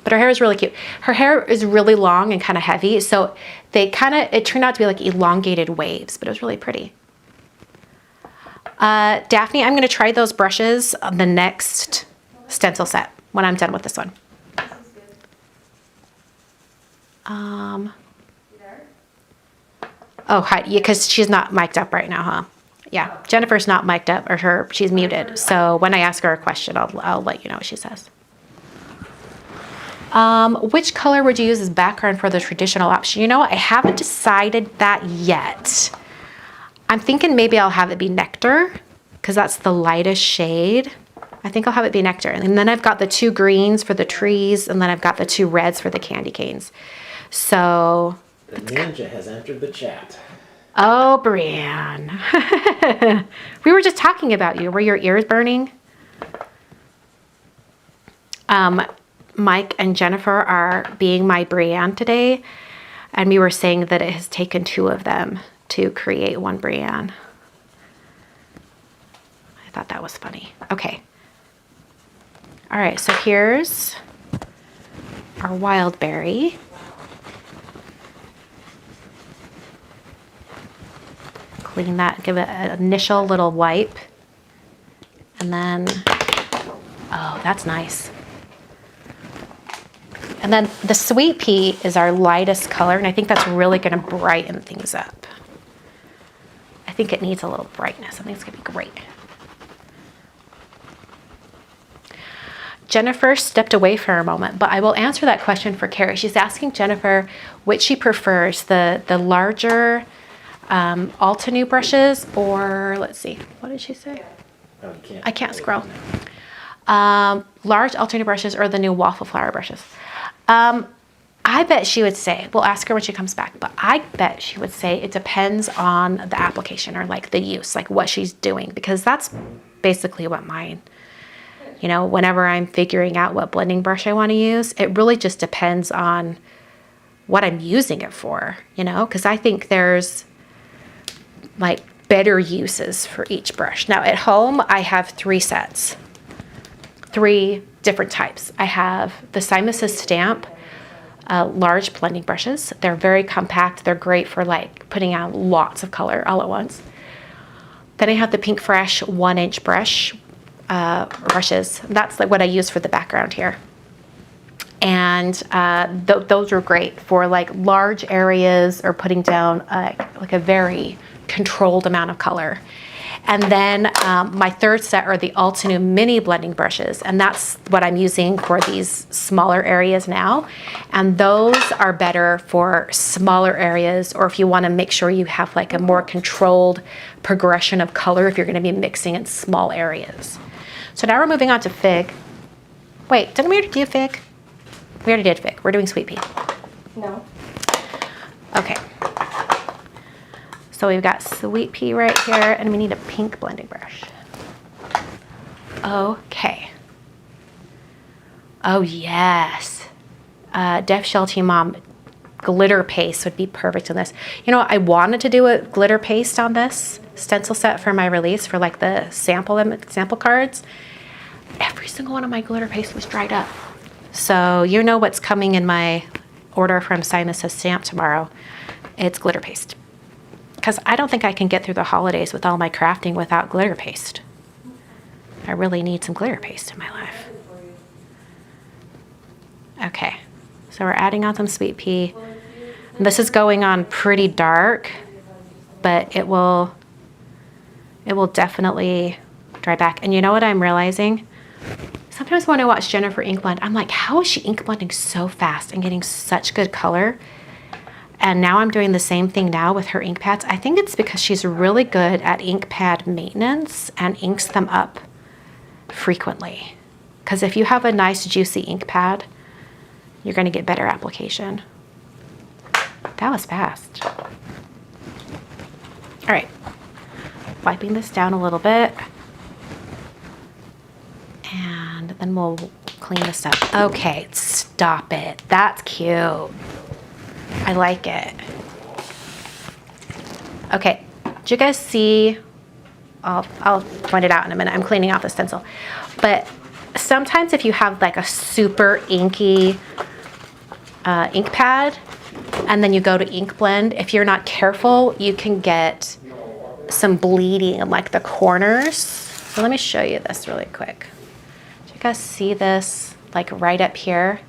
But her hair is really cute. Her hair is really long and kind of heavy, so it turned out to be like elongated waves, but it was really pretty. Daphne, I'm gonna try those brushes on the next stencil set when I'm done with this one. Oh, hi, yeah, because she's not mic'd up right now, huh? Yeah, Jennifer's not mic'd up, or she's muted. So when I ask her a question, I'll let you know what she says. Which color would you use as background for the traditional option? You know what? I haven't decided that yet. I'm thinking maybe I'll have it be Nectar, because that's the lightest shade. I think I'll have it be Nectar. And then I've got the 2 greens for the trees, and then I've got the 2 reds for the candy canes. So... The ninja has entered the chat. Oh, Brienne. We were just talking about you. Were your ears burning? Mike and Jennifer are being my Brienne today, and we were saying that it has taken 2 of them to create one Brienne. I thought that was funny. Okay. All right, so here's our Wildberry. Clean that, give it an initial little wipe. And then, oh, that's nice. And then the Sweet Pea is our lightest color, and I think that's really gonna brighten things up. I think it needs a little brightness. I think it's gonna be great. Jennifer stepped away for a moment, but I will answer that question for Carrie. She's asking Jennifer which she prefers, the larger Altenew brushes, or let's see, what did she say? Oh, you can't. I can't scroll. Large Altenew brushes or the new Waffle flower brushes. I bet she would say, we'll ask her when she comes back, but I bet she would say it depends on the application or like the use, like what she's doing, because that's basically what mine, you know, whenever I'm figuring out what blending brush I want to use, it really just depends on what I'm using it for, you know, because I think there's like better uses for each brush. Now at home, I have 3 sets, 3 different types. I have the Simus's Stamp large blending brushes. They're very compact. They're great for like putting out lots of color all at once. Then I have the Pinkfresh 1-inch brush brushes. That's like what I use for the background here. And those are great for like large areas or putting down like a very controlled amount of color. And then my 3rd set are the Altenew mini blending brushes, and that's what I'm using for these smaller areas now. And those are better for smaller areas, or if you want to make sure you have like a more controlled progression of color if you're going to be mixing in small areas. So now we're moving on to Fig. Wait, didn't we already do Fig? We already did Fig. We're doing Sweet Pea. No. Okay. So we've got Sweet Pea right here, and we need a pink blending brush. Okay. Oh, yes. Def Shell Team Mom, glitter paste would be perfect in this. You know, I wanted to do a glitter paste on this stencil set for my release for like the sample cards. Every single one of my glitter paste was dried up. So you know what's coming in my order from Simus's Stamp tomorrow. It's glitter paste. Because I don't think I can get through the holidays with all my crafting without glitter paste. I really need some glitter paste in my life. Okay, so we're adding on some Sweet Pea. And this is going on pretty dark, but it will It will definitely dry back. And you know what I'm realizing? Sometimes when I watch Jennifer ink blend, I'm like, how is she ink blending so fast and getting such good color? And now I'm doing the same thing now with her ink pads. I think it's because she's really good at ink pad maintenance and inks them up frequently. Because if you have a nice juicy ink pad, you're going to get better application. That was fast. All right, wiping this down a little bit. And then we'll clean this up. Okay, stop it. That's cute. I like it. Okay, did you guys see? I'll point it out in a minute. I'm cleaning out the stencil. But sometimes if you have like a super inky ink pad and then you go to ink blend, if you're not careful, you can get some bleeding in like the corners. So let me show you this really quick. Do you guys see this like right up here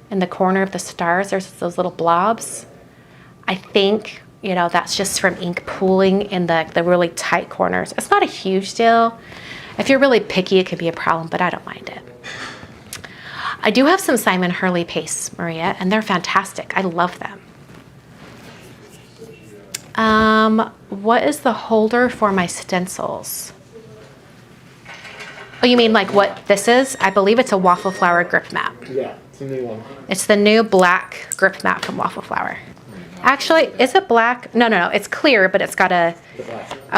in the corner of the stars? There's those little blobs. I think, you know, that's just from ink pooling in the really tight corners. It's not a huge deal. If you're really picky, it could be a problem, but I don't mind it. I do have some Simon Hurley pastes, Maria, and they're fantastic. I love them. What is the holder for my stencils? Oh, you mean like what this is? I believe it's a Waffle Flower grip mat. Yeah, it's a new one. It's the new black grip mat from Waffle Flower. Actually, is it black? No, it's clear, but it's got a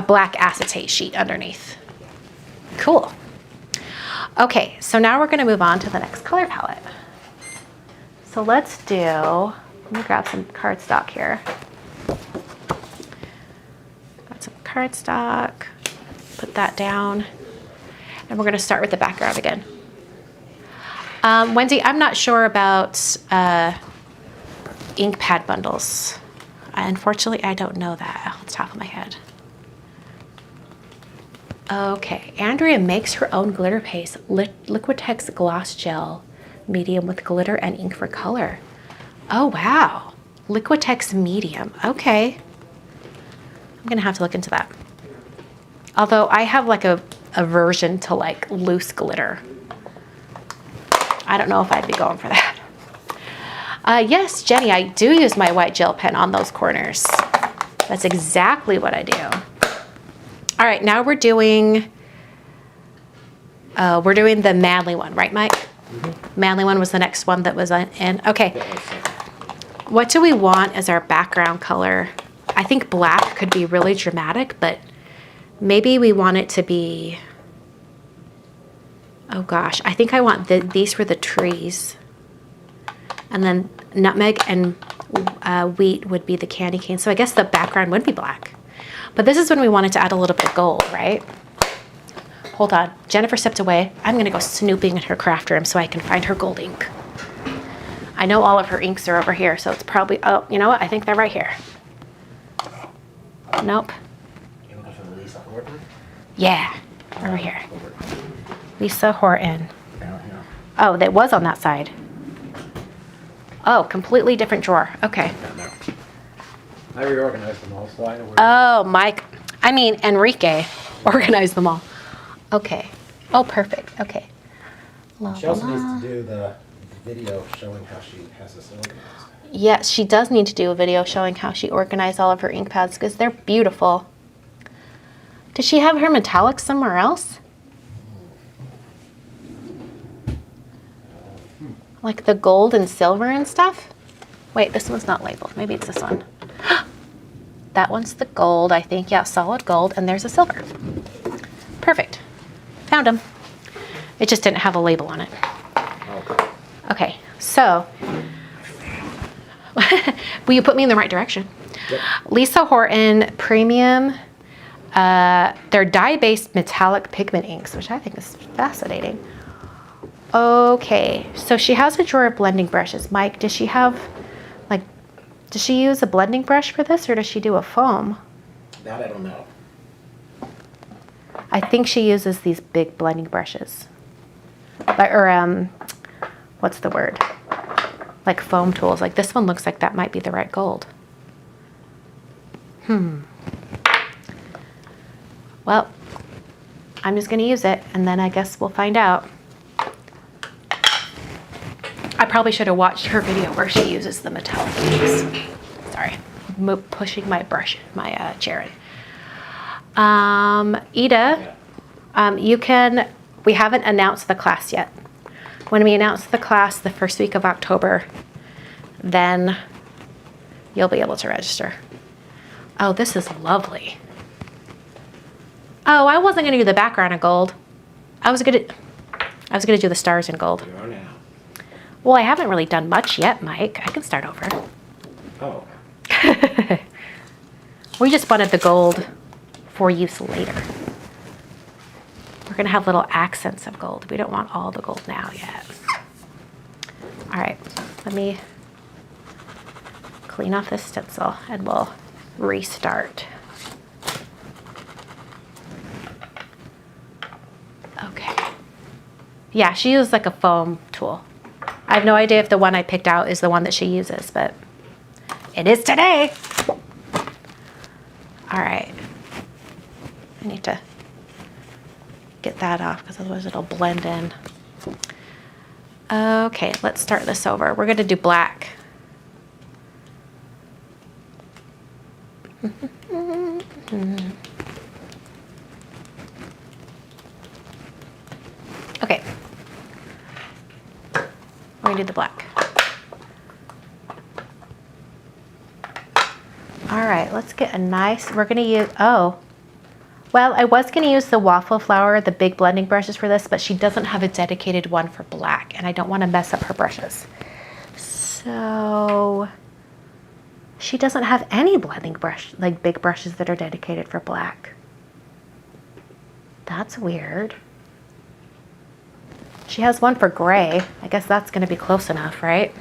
black acetate sheet underneath. Cool. Okay, so now we're gonna move on to the next color palette. So let's do, let me grab some cardstock here. Got some cardstock, put that down. And we're gonna start with the background again. Wendy, I'm not sure about ink pad bundles. Unfortunately, I don't know that off the top of my head. Okay, Andrea makes her own glitter paste, Liquitex gloss gel, medium with glitter and ink for color. Oh wow, Liquitex medium, okay. I'm gonna have to look into that. Although I have like a aversion to like loose glitter. I don't know if I'd be going for that. Yes, Jenny, I do use my white gel pen on those corners. That's exactly what I do. All right, now we're doing the Manly one, right, Mike? Mm-hmm. Manly one was the next one that was in. Okay. What do we want as our background color? I think black could be really dramatic, but maybe we want it to be, oh gosh, I think I want these for the trees. And then nutmeg and wheat would be the candy cane. So I guess the background would be black. But this is when we wanted to add a little bit of gold, right? Hold on, Jennifer stepped away. I'm gonna go snooping in her craft room so I can find her gold ink. I know all of her inks are over here, so it's probably, oh, you know what? I think they're right here. Nope. You looking for Lisa Horton? Yeah, over here. Lisa Horton. Down here. Oh, that was on that side. Oh, completely different drawer. Okay. Down there. I reorganized them all, so I know where. Oh, Mike. I mean, Enrique organized them all. Okay. Oh, perfect. Okay. She also needs to do the video showing how she has this organized. Yes, she does need to do a video showing how she organized all of her ink pads because they're beautiful. Does she have her metallics somewhere else? Like the gold and silver and stuff? Wait, this one's not labeled. Maybe it's this one. That one's the gold, I think. Yeah, solid gold, and there's a silver. Perfect. Found them. It just didn't have a label on it. Okay, so will you put me in the right direction? Yep. Lisa Horton Premium. They're dye-based metallic pigment inks, which I think is fascinating. Okay, so she has a drawer of blending brushes. Mike, does she have, like, does she use a blending brush for this, or does she do a foam? That I don't know. I think she uses these big blending brushes. Or, what's the word? Like foam tools. Like this one looks like that might be the right gold. Well, well, I'm just gonna use it and then I guess we'll find out. I probably should have watched her video where she uses the metallic inks. Sorry, pushing my brush, my chair in. Ida, we haven't announced the class yet. When we announce the class the first week of October, then you'll be able to register. Oh, this is lovely. Oh, I wasn't gonna do the background in gold. I was gonna do the stars in gold. You are now. Well, I haven't really done much yet, Mike. I can start over. Oh. We just wanted the gold for use later. We're gonna have little accents of gold. We don't want all the gold now yet. All right, let me clean off this stencil and we'll restart. Okay. Yeah, she uses like a foam tool. I have no idea if the one I picked out is the one that she uses, but it is today. All right. I need to get that off because otherwise it'll blend in. Okay, let's start this over. We're gonna do black. Okay. We're gonna do the black. All right, let's get a nice, we're gonna use, well, I was gonna use the Waffle flower, the big blending brushes for this, but she doesn't have a dedicated one for black, and I don't wanna mess up her brushes. So, she doesn't have any blending brush, like big brushes that are dedicated for black. That's weird. She has one for gray. I guess that's gonna be close enough, right?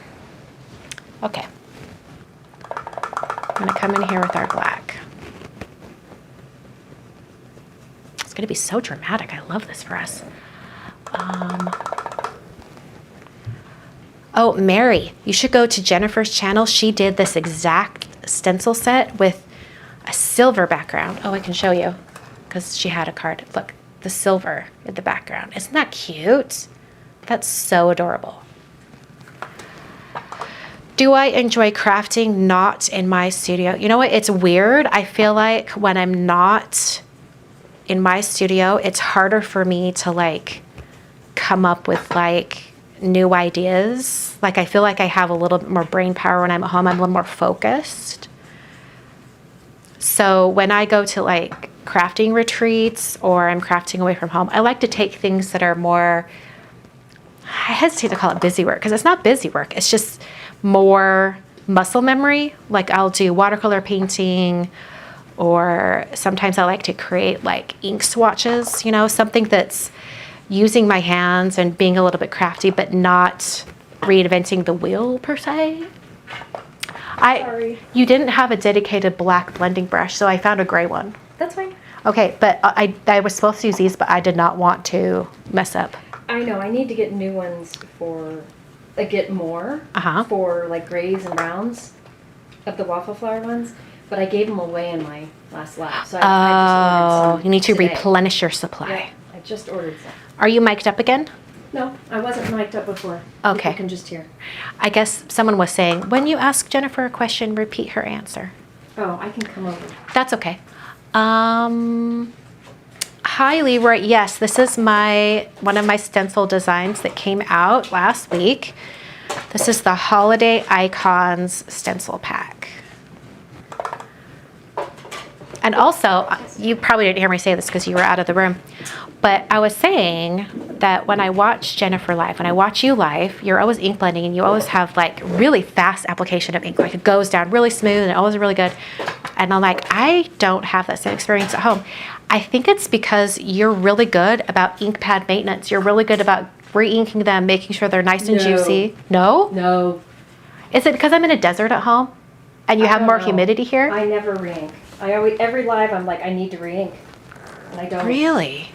Okay. I'm gonna come in here with our black. It's gonna be so dramatic. I love this for us. Oh, Mary, you should go to Jennifer's channel. She did this exact stencil set with a silver background. Oh, I can show you because she had a card. Look, the silver in the background. Isn't that cute? That's so adorable. Do I enjoy crafting? Not in my studio. You know what? It's weird. I feel like when I'm not in my studio, it's harder for me to like come up with like new ideas. Like I feel like I have a little bit more brain power when I'm at home. I'm a little more focused. So when I go to like crafting retreats or I'm crafting away from home, I like to take things that are more, I hesitate to call it busy work because it's not busy work. It's just more muscle memory. Like I'll do watercolor painting, or sometimes I like to create like ink swatches, you know, something that's using my hands and being a little bit crafty, but not reinventing the wheel per se. Sorry. You didn't have a dedicated black blending brush, so I found a gray one. That's fine. Okay, but I was supposed to use these, but I did not want to mess up. I know, I need to get new ones for, like get more for like grays and browns of the Waffle flower ones, but I gave them away in my last lap. So I just ordered some you need to today. replenish your supply. Yeah, I just ordered some. Are you mic'd up again? No, I wasn't mic'd up before. Okay. You can just hear. I guess someone was saying, when you ask Jennifer a question, repeat her answer. Oh, I can come over. That's okay. Hi, Leroy. Yes, this is one of my stencil designs that came out last week. This is the Holiday Icons stencil pack. And also, you probably didn't hear me say this because you were out of the room, but I was saying that when I watch Jennifer live, when I watch you live, you're always ink blending and you always have like really fast application of ink. Like it goes down really smooth and always really good. And I'm like, I don't have that same experience at home. I think it's because you're really good about ink pad maintenance. You're really good about re-inking them, making sure they're nice and juicy. No? No. Is it because I'm in a desert at home and you have more humidity here? I never re-ink. Every live I'm like, I need to re-ink. And I don't. Really?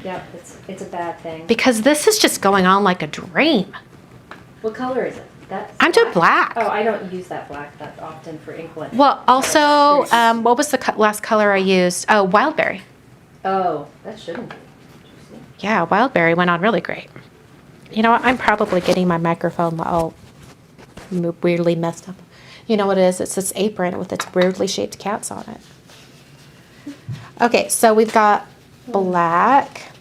Yep, it's a bad thing. Because this is just going on like a dream. What color is it? I'm doing black. Oh, I don't use that black that often for ink blending. Well, also, what was the last color I used? Oh, Wildberry. Oh, that shouldn't be. Yeah, Wildberry went on really great. You know what? I'm probably getting my microphone all weirdly messed up. You know what it is? It's this apron with its weirdly shaped cats on it. Okay, so we've got black.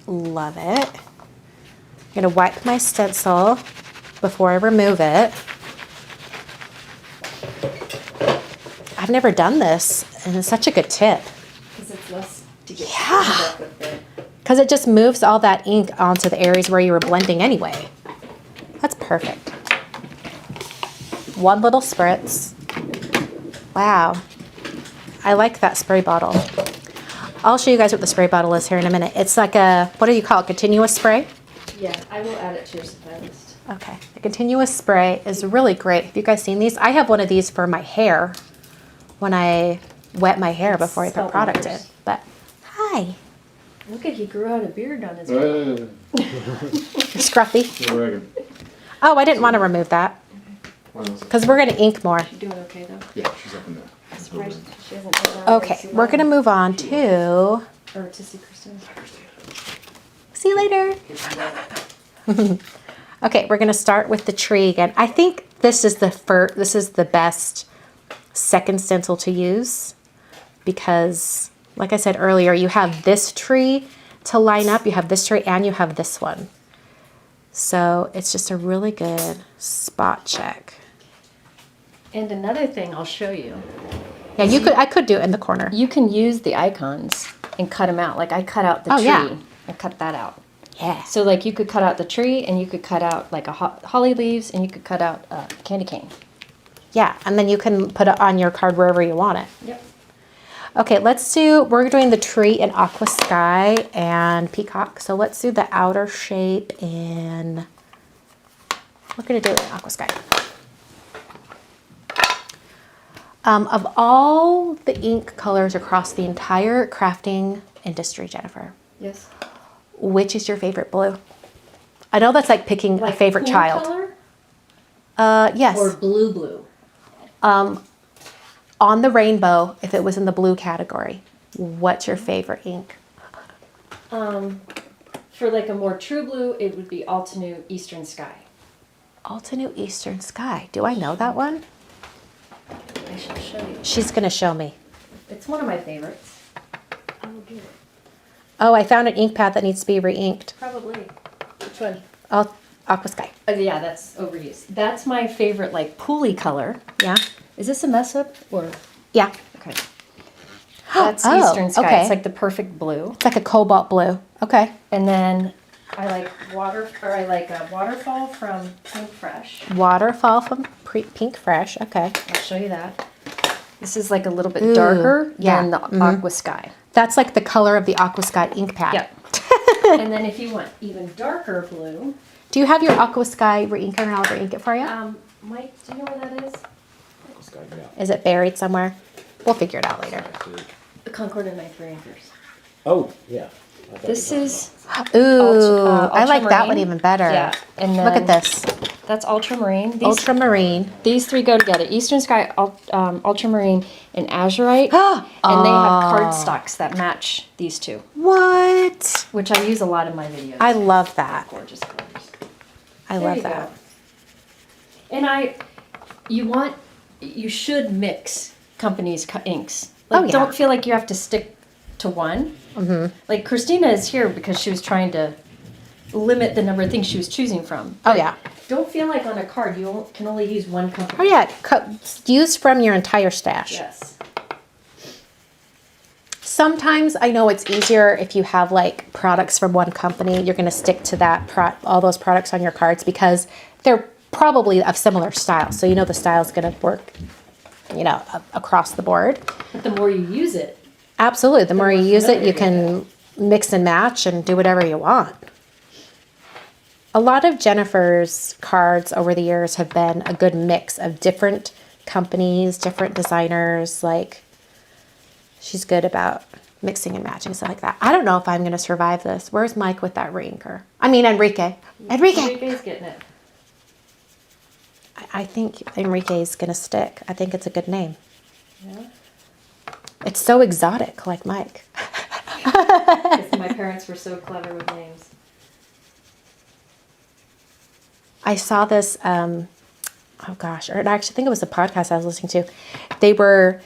Love it. I'm going to wipe my stencil before I remove it. I've never done this, and it's such a good tip. Because it's less to get Yeah. with it. Because it just moves all that ink onto the areas where you were blending anyway. That's perfect. One little spritz. Wow. I like that spray bottle. I'll show you guys what the spray bottle is here in a minute. It's like a, what do you call it, continuous spray? Yeah, I will add it to your supply list. Okay. The continuous spray is really great. Have you guys seen these? I have one of these for my hair when I wet my hair before I put product in. But, hi. Look at, he grew out a beard on his head. Scruffy. Oh, I didn't want to remove that. Because we're going to ink more. She's doing okay though? Yeah, she's up in there. I'm surprised she hasn't been out Okay, we're going to move on to... Or to see Kristen. See you later. Okay, we're going to start with the tree again. I think this is the best second stencil to use because, like I said earlier, you have this tree to line up, you have this tree, and you have this one. So it's just a really good spot check. And another thing I'll show you. Yeah, I could do it in the corner. You can use the icons and cut them out. Like I cut out the tree. Yeah. I cut that out. Yeah. So like you could cut out the tree and you could cut out like a holly leaves and you could cut out a candy cane. Yeah, and then you can put it on your card wherever you want it. Yep. Okay, we're doing the tree in Aqua Sky and Peacock. So let's do the outer shape in, we're gonna do it in Aqua Sky. Of all the ink colors across the entire crafting industry, Jennifer, Yes. which is your favorite blue? I know that's like picking a favorite pool child. Color? Yes. Or blue. On the rainbow, if it was in the blue category, what's your favorite ink? For like a more true blue, it would be Altenew Eastern Sky. Altenew Eastern Sky. Do I know that one? I shall show you. She's going to show me. It's one of my favorites. I will get it. Oh, I found an ink pad that needs to be re-inked. Probably. Which one? Oh, Aqua Sky. Oh, yeah, that's overused. That's my favorite, like, pooly color. Yeah? Is this a mess up or? Yeah. Okay. That's Oh, Eastern Sky. okay. It's like the perfect blue. It's like a cobalt blue. Okay. And then I like Waterfall from Pinkfresh. Waterfall from Pinkfresh. Okay. I'll show you that. This is like a little bit Ooh, darker yeah. than the Aqua Sky. That's like the color of the Aqua Sky ink pad. Yep. And then if you want even darker blue, Do you have your Aqua Sky re-inker and I'll re-ink it for you? Mike, do you know where that is? Is it buried somewhere? We'll figure it out later. The Concord and my 3 anchors. Oh, yeah. I thought This you were is Ooh, I like that ultramarine. one even better. Yeah, and Look at then this. That's ultramarine. Ultramarine. These 3 go together: Eastern Sky, ultramarine, and azurite. Oh. And they have cardstocks that match these 2, What? which I use a lot in my videos. I love that. Gorgeous colors. I There love you that. go. And you should mix companies' inks. Like, Oh, yeah. don't feel like you have to stick to one. Mm-hmm. Like Christina is here because she was trying to limit the number of things she was choosing from. Oh, But yeah. Don't feel like on a card you can only use one company. Oh, yeah. Use from your entire stash. Yes. Sometimes I know it's easier if you have like products from one company. You're going to stick to that all those products on your cards because they're probably of similar style. So you know the style is going to work, across the board. But the more you use it, Absolutely. The more you more use it, you familiar can mix and match and do whatever you want. A lot of Jennifer's cards over the years have been a good mix of different companies, different designers. Like, she's good about mixing and matching, stuff like that. I don't know if I'm going to survive this. Where's Mike with that re-inker? I mean, Enrique. Enrique's getting it. I think Enrique is going to stick. I think it's a good name. Yeah. It's so exotic, like Mike. Because my parents were so clever with names. I saw this, oh gosh, or I actually think it was a podcast I was listening to. They were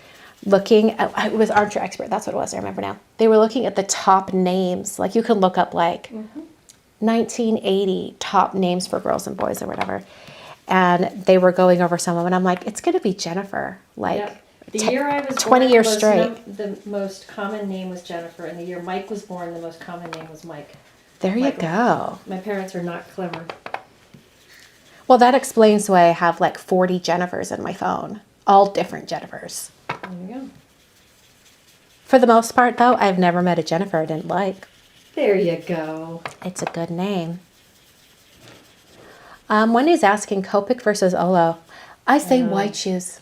looking at, it was Armchair Expert, that's what it was, I remember now. They were looking at the top names, like you can look up like 1980 top names for girls and boys or whatever. And they were going over some of them, and I'm like, it's going to be Jennifer. Like, Yep. The year I was 20 born, years straight. The most common name was Jennifer, and the year Mike was born, the most common name was Mike. There you go. My parents are not clever. Well, that explains why I have like 40 Jennifers in my phone. All different Jennifers. There you go. For the most part, though, I've never met a Jennifer I didn't like. There you go. It's a good name. Wendy's asking Copic versus Olo. I say why choose?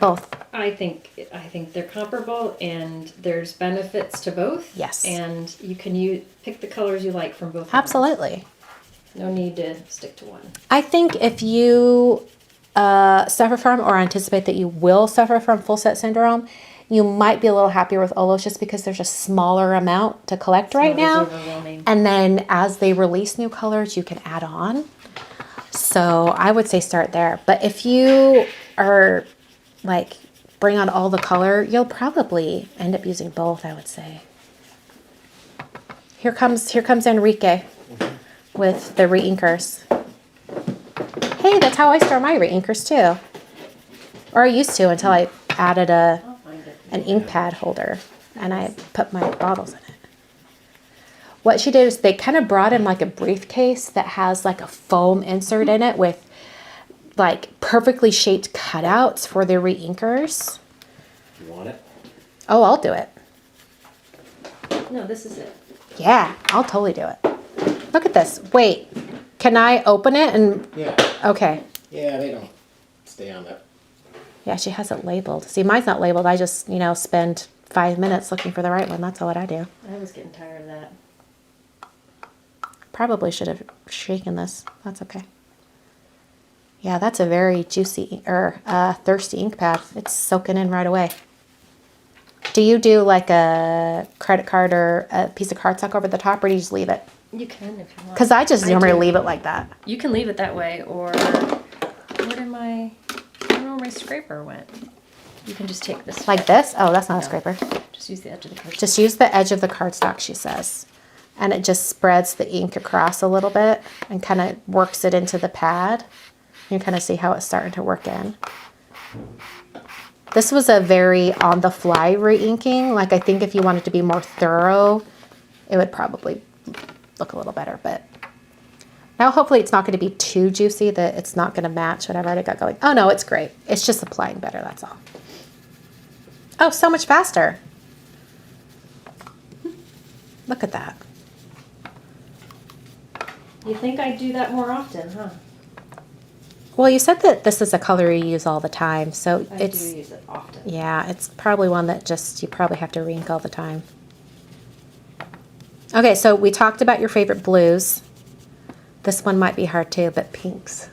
Both. I think they're comparable, and there's benefits to both. Yes. And you can pick the colors you like from both. Absolutely. No need to stick to one. I think if you suffer from or anticipate that you will suffer from full set syndrome, you might be a little happier with Olos just because there's a smaller amount to collect right now. Overwhelming. And then as they release new colors, you can add on. So I would say start there. But if you are like bring on all the color, you'll probably end up using both, I would say. Here comes Enrique with the re-inkers. Hey, that's how I store my re-inkers too. Or I used to until I added an ink pad holder and I put my bottles in it. What she did is they kind of brought in like a briefcase that has like a foam insert in it with like perfectly shaped cutouts for the re-inkers. You want it? Oh, I'll do it. No, this is it. Yeah, I'll totally do it. Look at this. Wait, can I open it and... Yeah. Okay. Yeah, they don't stay on that. Yeah, she has it labeled. See, mine's not labeled. I just, spend 5 minutes looking for the right one. That's all what I do. I was getting tired of that. Probably should have shaken this. That's okay. Yeah, that's a very juicy or thirsty ink pad. It's soaking in right away. Do you do like a credit card or a piece of cardstock over the top, or do you just leave it? You can if you want. Because I just normally do. leave it like that. You can leave it that way, or where did I don't know where my scraper went. You can just take this. Like this? Oh, that's not a scraper. Just use the edge of the card. Just use the edge of the cardstock, she says. And it just spreads the ink across a little bit and kind of works it into the pad. You kind of see how it's starting to work in. This was a very on-the-fly re-inking. Like, I think if you wanted to be more thorough, it would probably look a little better. But now hopefully it's not going to be too juicy that it's not going to match what I've already got going. Oh, no, it's great. It's just applying better, that's all. Oh, so much faster. Look at that. You think I'd do that more often, huh? Well, you said that this is a color you use all the time, so I it's... do use it often. Yeah, it's probably one that just, you probably have to re-ink all the time. Okay, so we talked about your favorite blues. This one might be hard too, but pinks.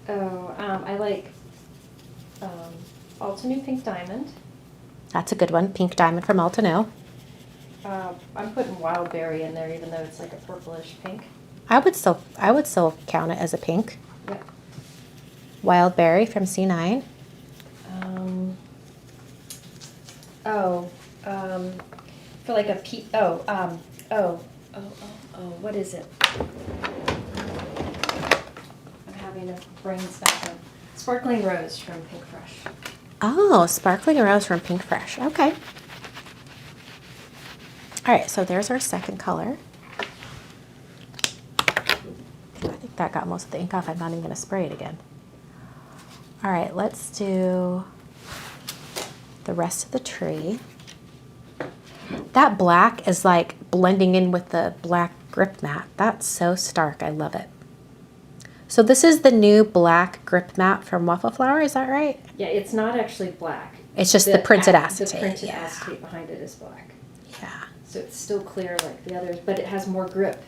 Oh, I like Altenew Pink Diamond. That's a good one. Pink Diamond from Altenew. I'm putting Wildberry in there, even though it's like a purplish pink. I would still count it as a pink. Yep. Wildberry from C9. For like a what is it? I'm having a brain spasm. Sparkling Rose from Pinkfresh. Oh, Sparkling Rose from Pinkfresh. Okay. All right, so there's our second color. I think that got most of the ink off. I'm not even going to spray it again. All right, let's do the rest of the tree. That black is like blending in with the black grip mat. That's so stark. I love it. So this is the new black grip mat from Waffle Flower, is that right? Yeah, it's not actually black. It's just the printed acetate. The printed acetate behind it is black. Yeah. So it's still clear like the others, but it has more grip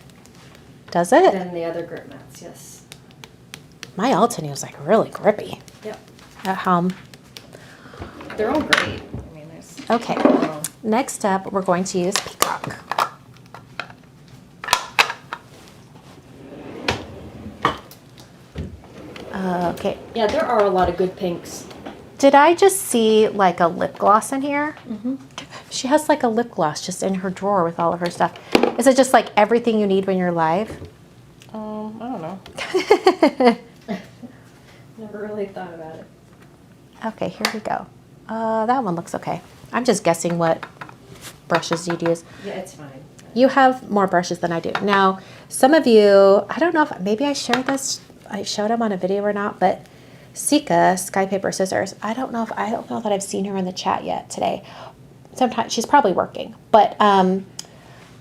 Does it? than the other grip mats, yes. My Altenew is like really grippy Yep. at home. They're all great. I mean, Okay, next up, we're going to use Peacock. Okay. Yeah, there are a lot of good pinks. Did I just see like a lip gloss in here? Mm-hmm. She has like a lip gloss just in her drawer with all of her stuff. Is it just like everything you need when you're live? I don't know. Never really thought about it. Okay, here we go. That one looks okay. I'm just guessing what brushes you'd use. Yeah, it's fine. You have more brushes than I do. Now, some of you, I don't know if maybe I shared this, I showed them on a video or not, but Sika, Sky Paper Scissors, I don't know that I've seen her in the chat yet today. Sometimes she's probably working, but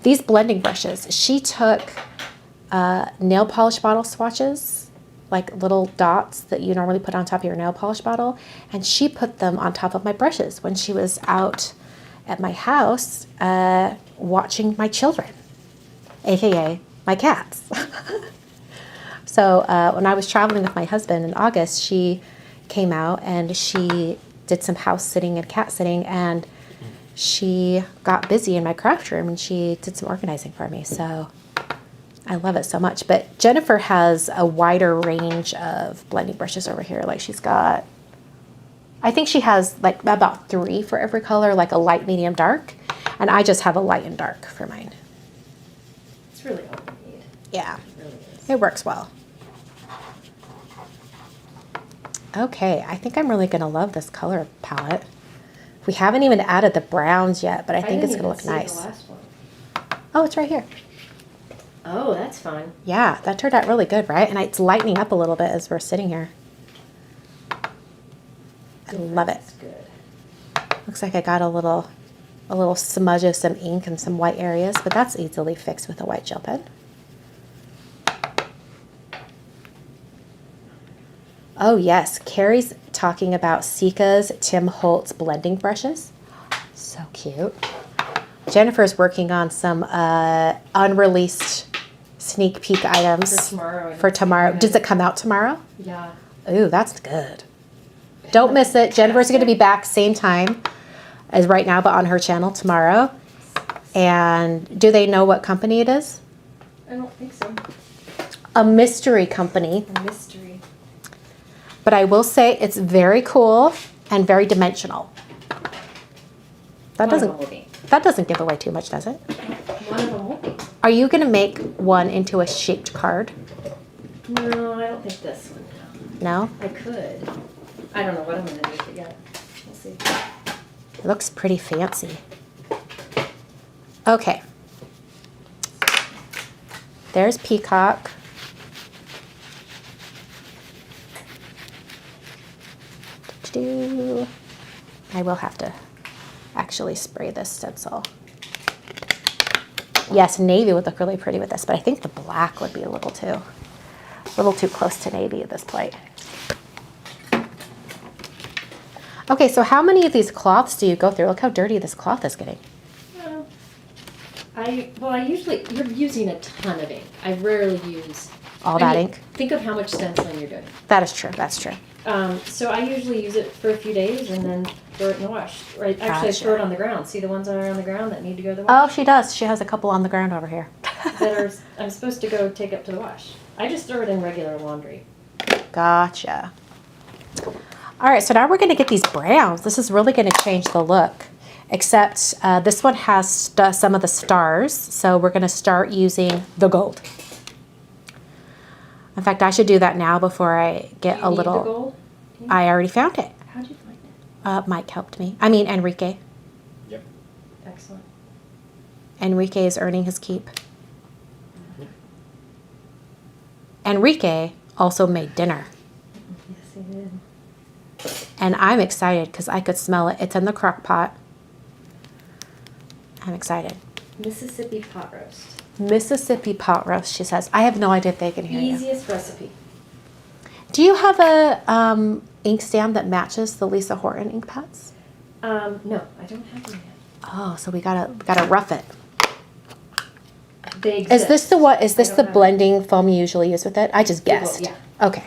these blending brushes, she took nail polish bottle swatches, like little dots that you normally put on top of your nail polish bottle, and she put them on top of my brushes when she was out at my house watching my children, aka my cats. So when I was traveling with my husband in August, she came out and she did some house sitting and cat sitting, and she got busy in my craft room and she did some organizing for me. So I love it so much. But Jennifer has a wider range of blending brushes over here. Like she's got, I think she has like about 3 for every color, like a light, medium, dark. And I just have a light and dark for mine. It's really all you need. Yeah, It really is. it works well. Okay, I think I'm really gonna love this color palette. We haven't even added the browns yet, but I think it's gonna look nice. The last one. Oh, it's right here. Oh, that's fun. Yeah, that turned out really good, right? And it's lightening up a little bit as we're sitting here. I love it. That's good. Looks like I got a little smudge of some ink in some white areas, but that's easily fixed with a white gel pen. Oh yes, Carrie's talking about Sika's Tim Holtz blending brushes. So cute. Jennifer's working on some unreleased sneak peek items for tomorrow. Does it come out tomorrow? Yeah. Ooh, that's good. Don't miss it. Jennifer's going to be back same time as right now, but on her channel tomorrow. And do they know what company it is? I don't think so. A mystery company. A mystery. But I will say it's very cool and very dimensional. That doesn't give away too much, does it? One of them won't be. Are you going to make one into a shaped card? No, I don't think this one. No? I could. I don't know what I'm going to do with it yet. We'll see. It looks pretty fancy. Okay. There's Peacock. I will have to actually spray this stencil. Yes, navy would look really pretty with this, but I think the black would be a little too close to navy at this point. Okay, so how many of these cloths do you go through? Look how dirty this cloth is getting. You're using a ton of ink. I rarely use all that ink. Think of how much stenciling you're doing. That is true. That's true. So I usually use it for a few days and then throw it in the wash. Right? Actually, I throw it on the ground. See the ones that are on the ground that need to go to the wash? Oh, she does. She has a couple on the ground over here. I'm supposed to go take up to the wash. I just throw it in regular laundry. Gotcha. All right, so now we're going to get these browns. This is really going to change the look. Except this one has some of the stars, so we're going to start using the gold. In fact, I should do that now before I get a little. The gold? I already found it. How'd you find it? Mike helped me. I mean, Enrique. Yep. Excellent. Enrique is earning his keep. Enrique also made dinner. Yes, he did. And I'm excited because I could smell it. It's in the crock pot. I'm excited. Mississippi pot roast. Mississippi pot roast, she says. I have no idea if they can hear you. Easiest recipe. Do you have a ink stand that matches the Lisa Horton ink pads? No, I don't have one yet. Oh, so we gotta rough it. They exist. Is this the what? Is this the blending foam you usually use with it? I just guessed. Yeah. Okay.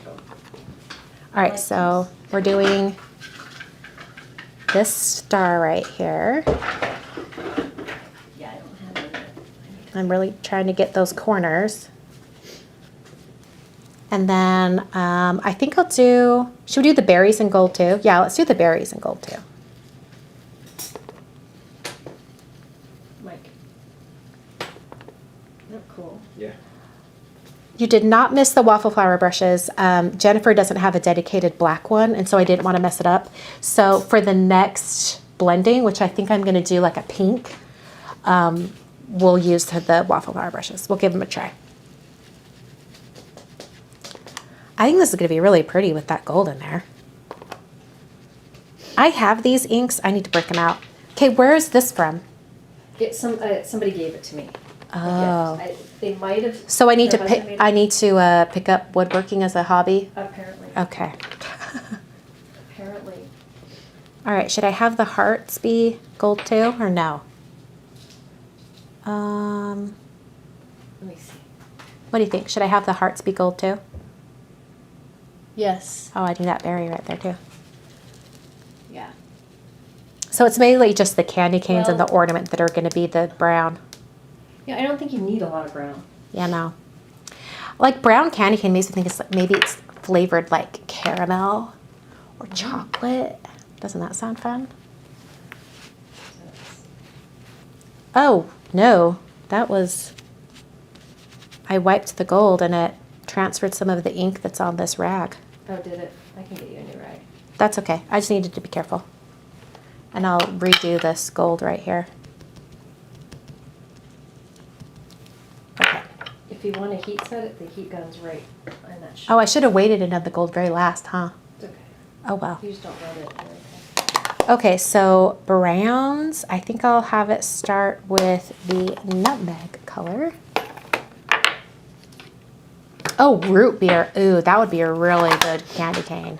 All right, so we're doing this star right here. Yeah, I don't have it. I'm really trying to get those corners. And then I think I'll do, should we do the berries in gold too? Yeah, let's do the berries in gold too. Mike. Oh, cool. Yeah. You did not miss the waffle flower brushes. Jennifer doesn't have a dedicated black one, and so I didn't want to mess it up. So for the next blending, which I think I'm going to do like a pink, we'll use the waffle flower brushes. We'll give them a try. I think this is going to be really pretty with that gold in there. I have these inks. I need to break them out. Okay, where is this from? Somebody gave it to me. Oh. They might have. So I need to their pick. husband made I need to pick up woodworking as a hobby. Apparently. Okay. Apparently. All right. Should I have the hearts be gold too, or no? Let me see. What do you think? Should I have the hearts be gold too? Yes. Oh, I need that berry right there too. Yeah. So it's mainly just the candy canes and Well- the ornament that are going to be the brown. Yeah, I don't think you need a lot of brown. Yeah, no. Like brown candy cane makes me think it's like maybe it's flavored like caramel or chocolate. Doesn't that sound fun? Oh, no. That was... I wiped the gold and it transferred some of the ink that's on this rag. Oh, did it? I can get you a new rag. That's okay. I just needed to be careful. And I'll redo this gold right here. Okay. If you want to heat set it, the heat gun's right on that sheet. Oh, I should have waited and done the gold very last, huh? It's okay. Oh, well. You just don't rub it. Okay, so browns. I think I'll have it start with the nutmeg color. Oh, root beer. Ooh, that would be a really good candy cane.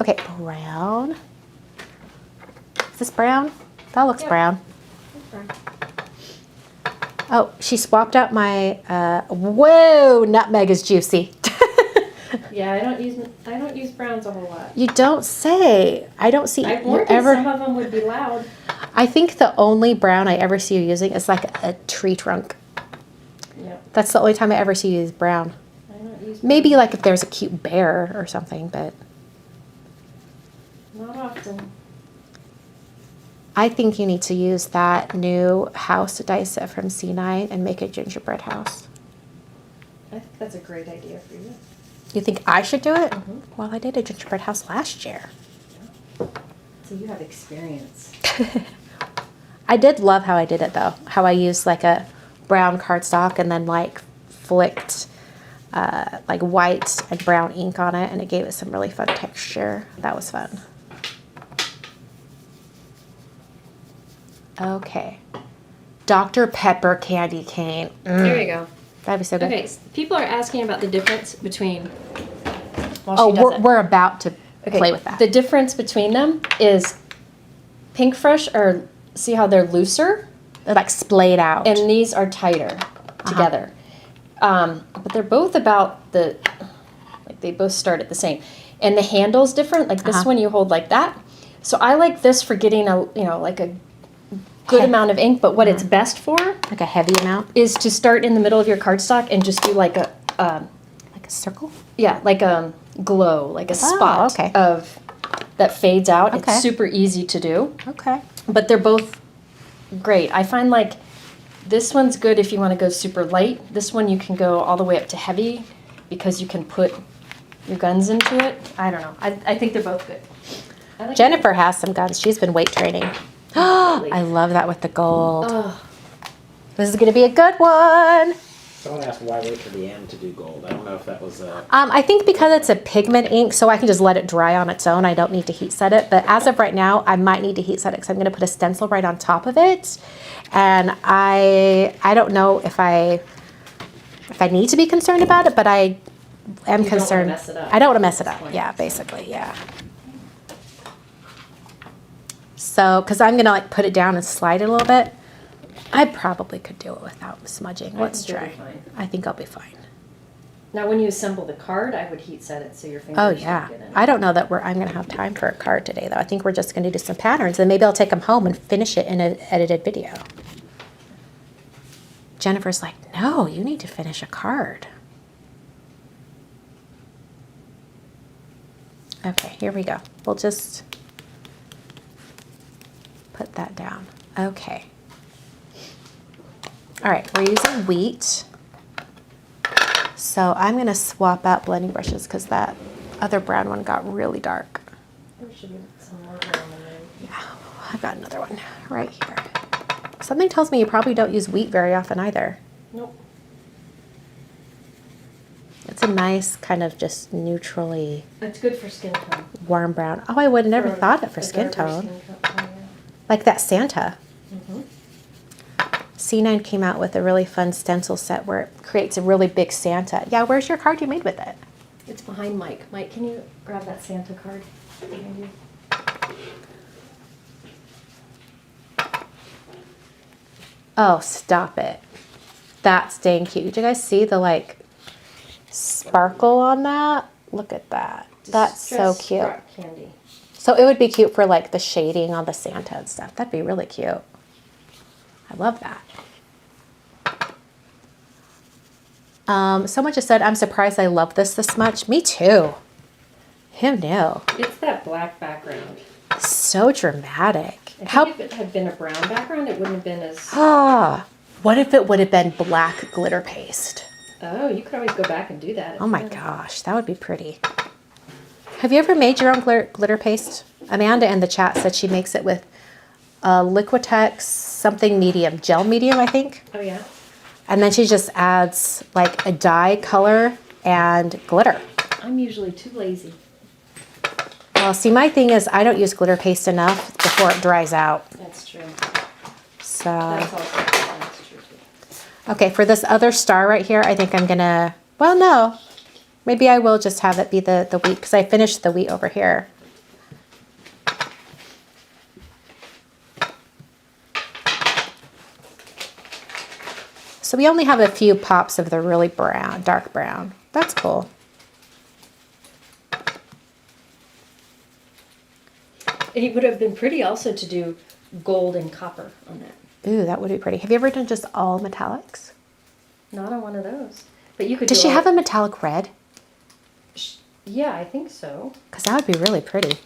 Okay, brown. Is this brown? That looks Yep. brown. Oh, she swapped out my, whoa, nutmeg is juicy. Yeah, I don't use browns a whole lot. You don't say. I don't see I've you warned ever. you some of them would be loud. I think the only brown I ever see you using is like a tree trunk. Yep. That's the only time I ever see you use brown. I don't use Maybe like if there's a cute bear or something, but not often. I think you need to use that new house dye set from C9 and make a gingerbread house. I think that's a great idea for you. You think I should do it? Mhm. Well, I did a gingerbread house last year. So you have experience. I did love how I did it though. How I used like a brown cardstock and then like flicked like white and brown ink on it, and it gave it some really fun texture. That was fun. Okay. Dr. Pepper candy cane. There you go. That'd be so good. Okay, people are asking about the difference between. Oh, we're about to play with that. The difference between them is Pinkfresh are, see how they're looser? They're like splayed out. And these are tighter together. But they're both about like they both start at the same. And the handle's different. Like this one you hold like that. So I like this for getting like a good amount of ink, but what it's best for like a heavy amount? is to start in the middle of your cardstock and just do like a Like a circle? yeah, like a glow, like a spot okay. of that fades out. Okay. It's super easy to do. Okay. But they're both great. I find like this one's good if you want to go super light. This one you can go all the way up to heavy because you can put your guns into it. I don't know. I think they're both good. I like Jennifer has some guns. She's been weight training. I love that with the gold. Oh, This is going to be a good one. Someone asked why wait for the M to do gold. I don't know if that was I think because it's a pigment ink, so I can just let it dry on its own. I don't need to heat set it. But as of right now, I might need to heat set it because I'm going to put a stencil right on top of it. And I don't know if I need to be concerned about it, but I am You don't wanna concerned. mess it up I don't want to mess it at this up. point. Yeah, basically, yeah. So, because I'm going to like put it down and slide it a little bit. I probably could do it without smudging. Let's think you'll try. be fine. I think I'll be fine. Now, when you assemble the card, I would heat set it so your fingers Oh don't yeah. get in it. I don't know that I'm going to have time for a card today though. I think we're just going to do some patterns and maybe I'll take them home and finish it in an edited video. Jennifer's like, no, you need to finish a card. Okay, here we go. We'll just put that down. Okay. All right, we're using wheat. So I'm going to swap out blending brushes because that other brown one got really dark. There should be some more brown in there. Yeah, I've got another one right here. Something tells me you probably don't use wheat very often either. Nope. It's a nice kind of just neutrally It's good for skin tone. warm brown. Oh, I would never For thought it for a skin darker tone. skin tone, yeah. Like that Santa. Mm-hmm. C9 came out with a really fun stencil set where it creates a really big Santa. Yeah, where's your card you made with it? It's behind Mike. Mike, can you grab that Santa card behind you? Oh, stop it. That's dang cute. Did you guys see the like sparkle on that? Look at that. That's so Distress cute. rock candy. So it would be cute for like the shading on the Santa and stuff. That'd be really cute. I love that. Someone just said, I'm surprised I love this much. Me too. Who knew? It's that black background. So dramatic. I think if it had been a brown background, it wouldn't have been as... What if it would have been black glitter paste? Oh, you could always go back and do that. Oh my gosh, that would be pretty. Have you ever made your own glitter paste? Amanda in the chat said she makes it with Liquitex something medium, gel medium, I think. Oh yeah? And then she just adds like a dye color and glitter. I'm usually too lazy. Well, see, my thing is I don't use glitter paste enough before it dries out. That's true. So, That's true too. okay, for this other star right here, I think I'm gonna, well, no. Maybe I will just have it be the wheat because I finished the wheat over here. So we only have a few pops of the really brown, dark brown. That's cool. It would have been pretty also to do gold and copper on that. Ooh, that would be pretty. Have you ever done just all metallics? Not on one of those. But you could Does do she all- have a metallic red? Yeah, I think so. Because that would be really pretty.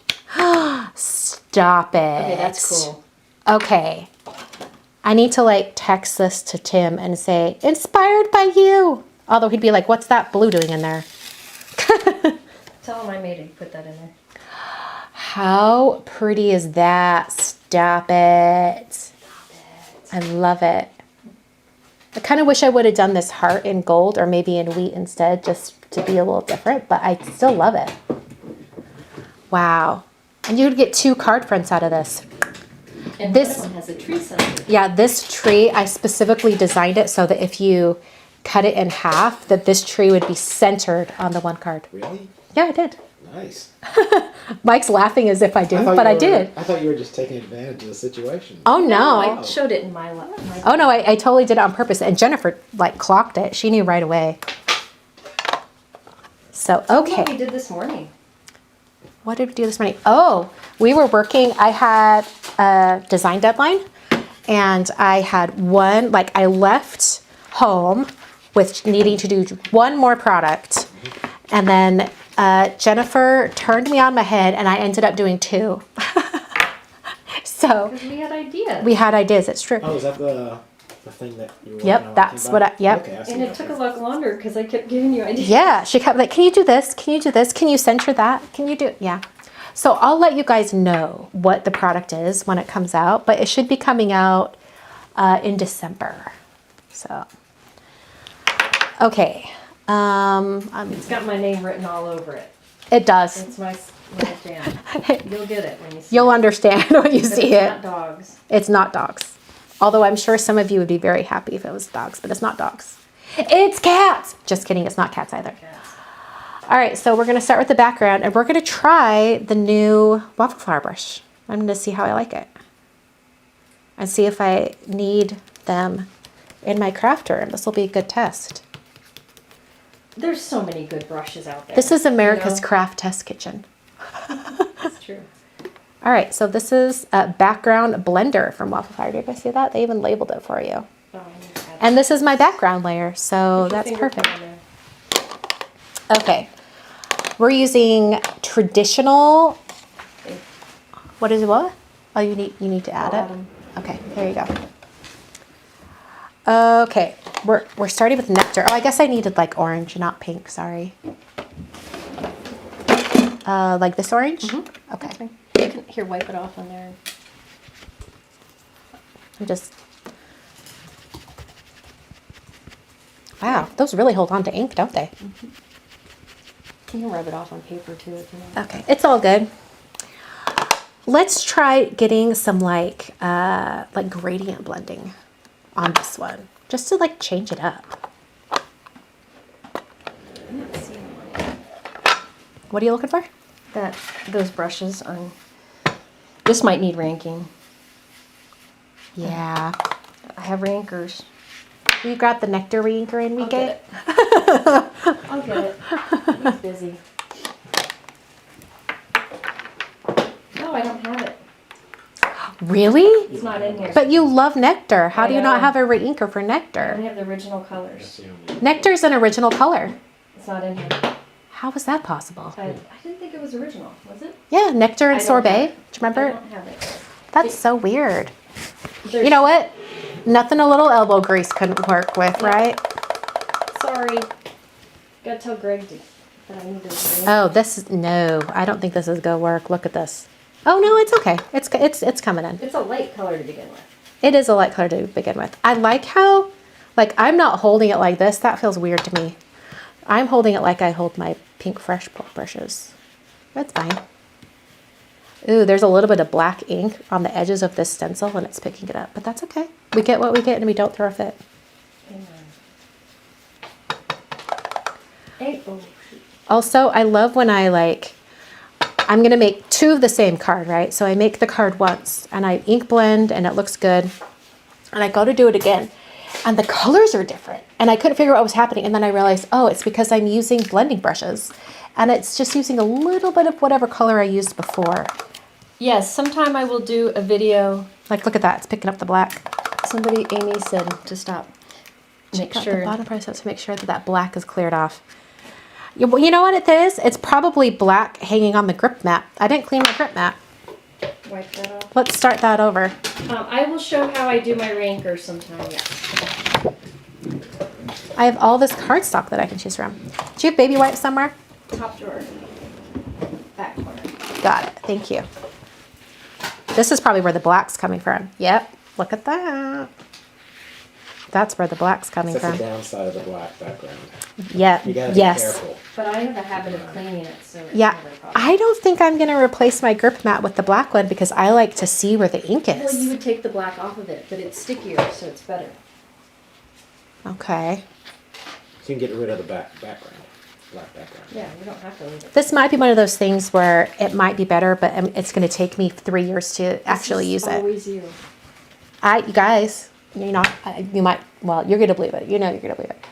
Stop it. Okay, that's cool. Okay. I need to like text this to Tim and say, inspired by you. Although he'd be like, what's that blue doing in there? Tell him I made it. Put that in there. How pretty is that? Stop it. Stop it. I love it. I kind of wish I would have done this heart in gold or maybe in wheat instead just to be a little different, but I still love it. Wow. And you would get 2 card fronts out of this. And This- this one has a tree center. Yeah, this tree, I specifically designed it so that if you cut it in half, that this tree would be centered on the one card. Really? Yeah, I did. Nice. Mike's laughing as if I didn't, but I did. I thought you were just taking advantage of the situation. Oh, no. I showed it in my Oh, no, I totally did it on purpose. And Jennifer, like, clocked it. She knew right away. So, okay. What we did this morning. What did we do this morning? Oh, we were working. I had a design deadline and I had one, like I left home with needing to do one more product. And then Jennifer turned me on my head and I ended up doing 2. So Because we had ideas. we had ideas. It's true. Oh, is that the thing that you were Yep, that's what I, yep. Okay, I see And that. it took a lot longer because I kept giving you ideas. Yeah, she kept like, can you do this? Can you do this? Can you center that? Can you do, yeah. So I'll let you guys know what the product is when it comes out, but it should be coming out in December. So, okay. It's got my name written all over it. It does. It's my jam. You'll get it when you see You'll it. understand when you But see it's it. not dogs. It's not dogs. Although I'm sure some of you would be very happy if it was dogs, but it's not dogs. It's cats. Just kidding, it's not cats either. Cats. All right, so we're gonna start with the background and we're gonna try the new waffle flower brush. I'm gonna see how I like it. And see if I need them in my craft room. This will be a good test. There's so many good brushes out there. This is America's Craft Test Kitchen. That's true. All right, so this is a background blender from Waffle Fire. Did you guys see that? They even labeled it for you. Oh, I need to add And this is my background layer, so Put your that's fingerprint perfect. on there. Okay, we're using traditional. What is what? Oh, you need to add I'll it. add 'em. Okay, there you go. Okay, we're starting with Nectar. Oh, I guess I needed like orange, not pink. Sorry. Like this orange? Mm-hmm. Okay. You can here wipe it off on there. I'm just. Wow, those really hold on to ink, don't they? You can rub it off on paper too if you want. Okay, it's all good. Let's try getting some like gradient blending on this one, just to like change it up. I'm not seeing one. What are you looking for? Those brushes on. This might need ranking. Yeah. I have rankers. Will you grab the Nectar Inker and I'll Enrique? get it. I'll get it. He's busy. No, I don't have it. Really? It's not in here. But you love Nectar. How I do you not know. have a reinker for I Nectar? only have the original colors. Nectar's an original color. It's not in here. How was that possible? I didn't think it was original, was it? Yeah, Nectar I and don't Sorbet. have Do it. you remember? I don't have it. That's so weird. There's- You know what? Nothing a little elbow grease couldn't work with, right? Sorry. Gotta tell Greg that I need to. Oh, this is, no, I don't think this is gonna work. Look at this. Oh no, it's okay. It's coming in. It's a light color to begin with. It is a light color to begin with. I like how, like, I'm not holding it like this. That feels weird to me. I'm holding it like I hold my Pinkfresh pulp brushes. That's fine. Ooh, there's a little bit of black ink on the edges of this stencil and it's picking it up, but that's okay. We get what we get and we don't throw a fit. Hang on. Oh, shoot. Also, I love when I'm gonna make two of the same card, right? So I make the card once and I ink blend and it looks good. And I go to do it again and the colors are different. And I couldn't figure out what was happening. And then I realized, oh, it's because I'm using blending brushes. And it's just using a little bit of whatever color I used before. Yes, sometime I will do a video. Like, look at that, it's picking up the black. Amy said to stop. Make Check out sure. the bottom process to make sure that that black is cleared off. You know what it is? It's probably black hanging on the grip mat. I didn't clean my grip mat. Wipe that off. Let's start that over. I will show how I do my ranker sometime. Yeah. I have all this cardstock that I can choose from. Do you have baby wipes somewhere? Top drawer. Back corner. Got it. Thank you. This is probably where the black's coming from. Yep. Look at that. That's where the black's coming That's from. the downside of the black background. Yeah. You gotta be Yes. careful. But I have a habit of cleaning it, so it's Yeah. never a problem. I don't think I'm going to replace my grip mat with the black one because I like to see where the ink Well, you is. would take the black off of it, but it's stickier, so it's better. Okay. You can get rid of the background. Black background. Yeah, you don't have to leave it. This might be one of those things where it might be better, but it's going to take me 3 years to actually use This is it. always you. You guys, you're not, you might, well, you're going to believe it. You know you're going to believe it.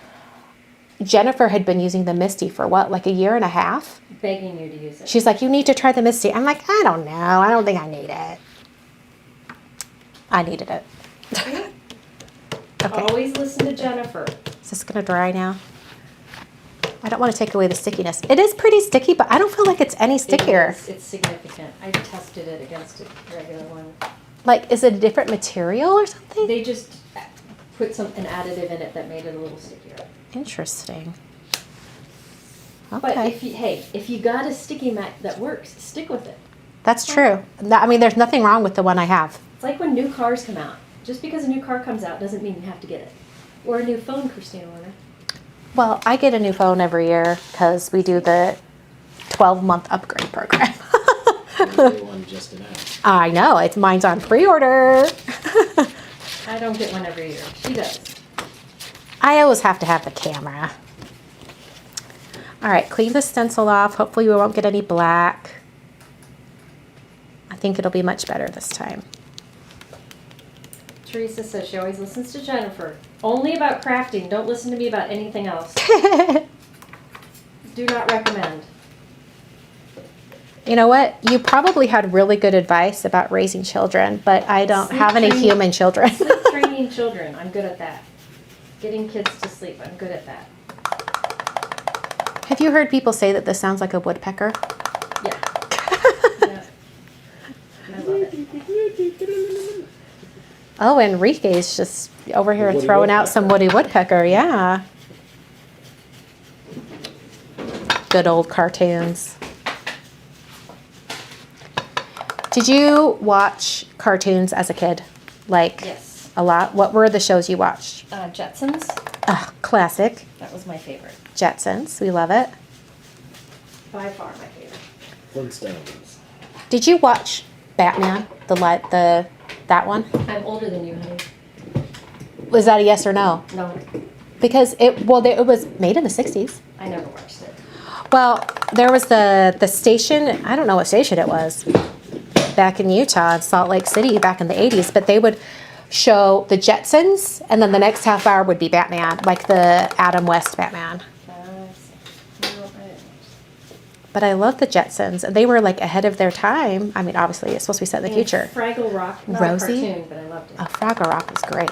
Jennifer had been using the Misty for what, like a year and a half? Begging you to use it. She's like, you need to try the Misty. I'm like, I don't know. I don't think I need it. I needed it. Okay. Always listen to Jennifer. Is this going to dry now? I don't want to take away the stickiness. It is pretty sticky, but I don't feel like it's any stickier. It's significant. I tested it against a regular one. Like, is it a different material or something? They just put an additive in it that made it a little stickier. Interesting. But Okay. if you got a sticky mat that works, stick with it. That's true. I mean, there's nothing wrong with the one I have. It's like when new cars come out. Just because a new car comes out doesn't mean you have to get it. Or a new phone, Christina Werner. Well, I get a new phone every year because we do the 12-month upgrade program. The one just announced. I know. Mine's on pre-order. I don't get one every year. She does. I always have to have the camera. All right, clean the stencil off. Hopefully we won't get any black. I think it'll be much better this time. Teresa says she always listens to Jennifer. Only about crafting. Don't listen to me about anything else. Do not recommend. You know what? You probably had really good advice about raising children, but I don't have any human children. Sleep training children. I'm good at that. Getting kids to sleep. I'm good at that. Have you heard people say that this sounds like a woodpecker? Yeah. Yeah. I love it. Oh, Enrique's just over here Woody throwing out some woodpecker. Woody Woodpecker. Yeah. Good old cartoons. Did you watch cartoons as a kid? Like Yes. a lot? What were the shows you watched? Jetsons. Classic. That was my favorite. Jetsons. We love it. By far my favorite. Flintstones. Did you watch Batman? That one? I'm older than you, honey. Was that a yes or no? No, Because it was made in the 60s. I never watched it. Well, there was the station, I don't know what station it was, back in Utah, in Salt Lake City, back in the 80s, but they would show the Jetsons, and then the next half hour would be Batman, like the Adam West Batman. No, I didn't watch it. But I love the Jetsons, and they were like ahead of their time. I mean, obviously, it's supposed to be set in the And future. Fraggle Rock. Not Rosie? a cartoon, but I loved it. Oh, Fraggle Rock was great.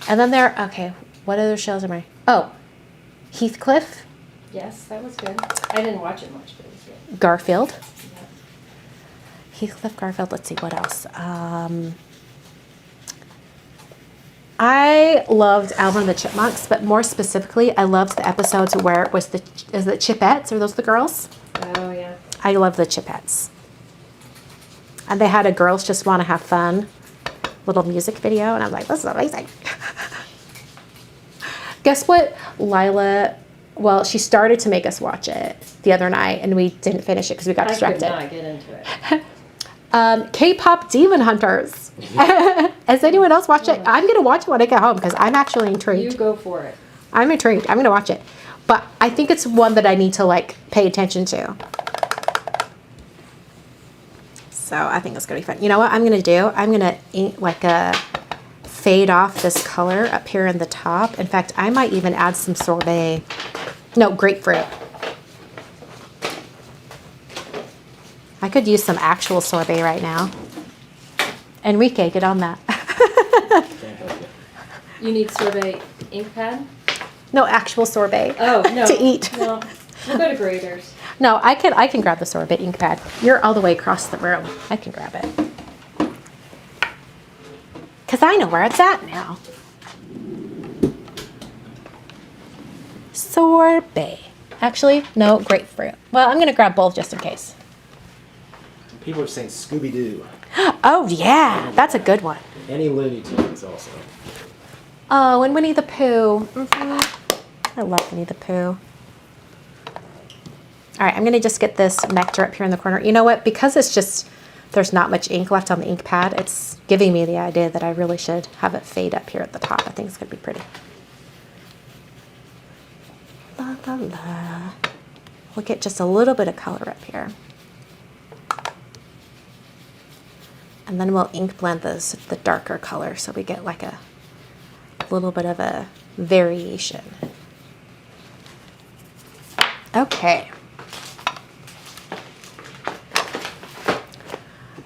And then okay, what other shows am I? Oh, Heathcliff, Yes, that was good. I didn't watch it much, but it was good. Garfield. Yeah. Heathcliff, Garfield, let's see, what else? I loved Alvin and the Chipmunks, but more specifically, I loved the episodes where it was is it Chipettes? Are those the girls? Oh, yeah. I love the Chipettes. And they had a Girls Just Want to Have Fun little music video, and I'm like, this is amazing. Guess what, Lila, well, she started to make us watch it the other night, and we didn't finish it because we got distracted. I could not get into it. K-pop Demon Hunters. Has anyone else watched it? I'm going to watch it when I get home because I'm actually You intrigued. go for it. I'm intrigued. I'm going to watch it. But I think it's one that I need to, like, pay attention to. So I think it's going to be fun. You know what I'm going to do? I'm going to fade off this color up here in the top. In fact, I might even add some sorbet. No, grapefruit. I could use some actual sorbet right now. Enrique, get on that. Can't help it. You need Sorbet Ink Pad? No, actual sorbet. Oh, no. To eat. No. We'll go to Graders. No, I can grab the sorbet ink pad. You're all the way across the room. I can grab it. Because I know where it's at now. Sorbet. Actually, no, grapefruit. Well, I'm going to grab both just in case. People are saying Scooby-Doo. Oh, yeah. That's a good one. Any Looney Tunes also. Oh, and Winnie the Pooh. I love Winnie the Pooh. All right, I'm going to just get this Nectar up here in the corner. You know what? Because it's just, there's not much ink left on the ink pad, it's giving me the idea that I really should have it fade up here at the top. I think it's going to be pretty. La, la, la. We'll get just a little bit of color up here. And then we'll ink blend the darker color so we get like a little bit of a variation. Okay.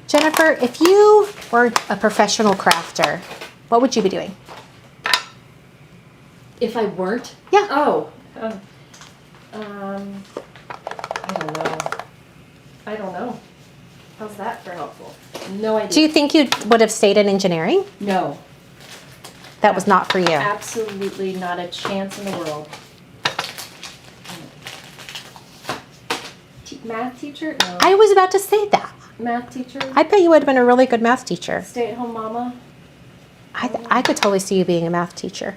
Jennifer, if you weren't a professional crafter, what would you be doing? If I weren't? Yeah. Oh. I don't know. How's that for helpful? No idea. Do you think you would have stayed in engineering? No. That was not for you. Absolutely not a chance in the world. Math teacher? No. I was about to say that. Math teacher? I bet you would have been a really good math teacher. Stay-at-home mama? I could totally see you being a math teacher.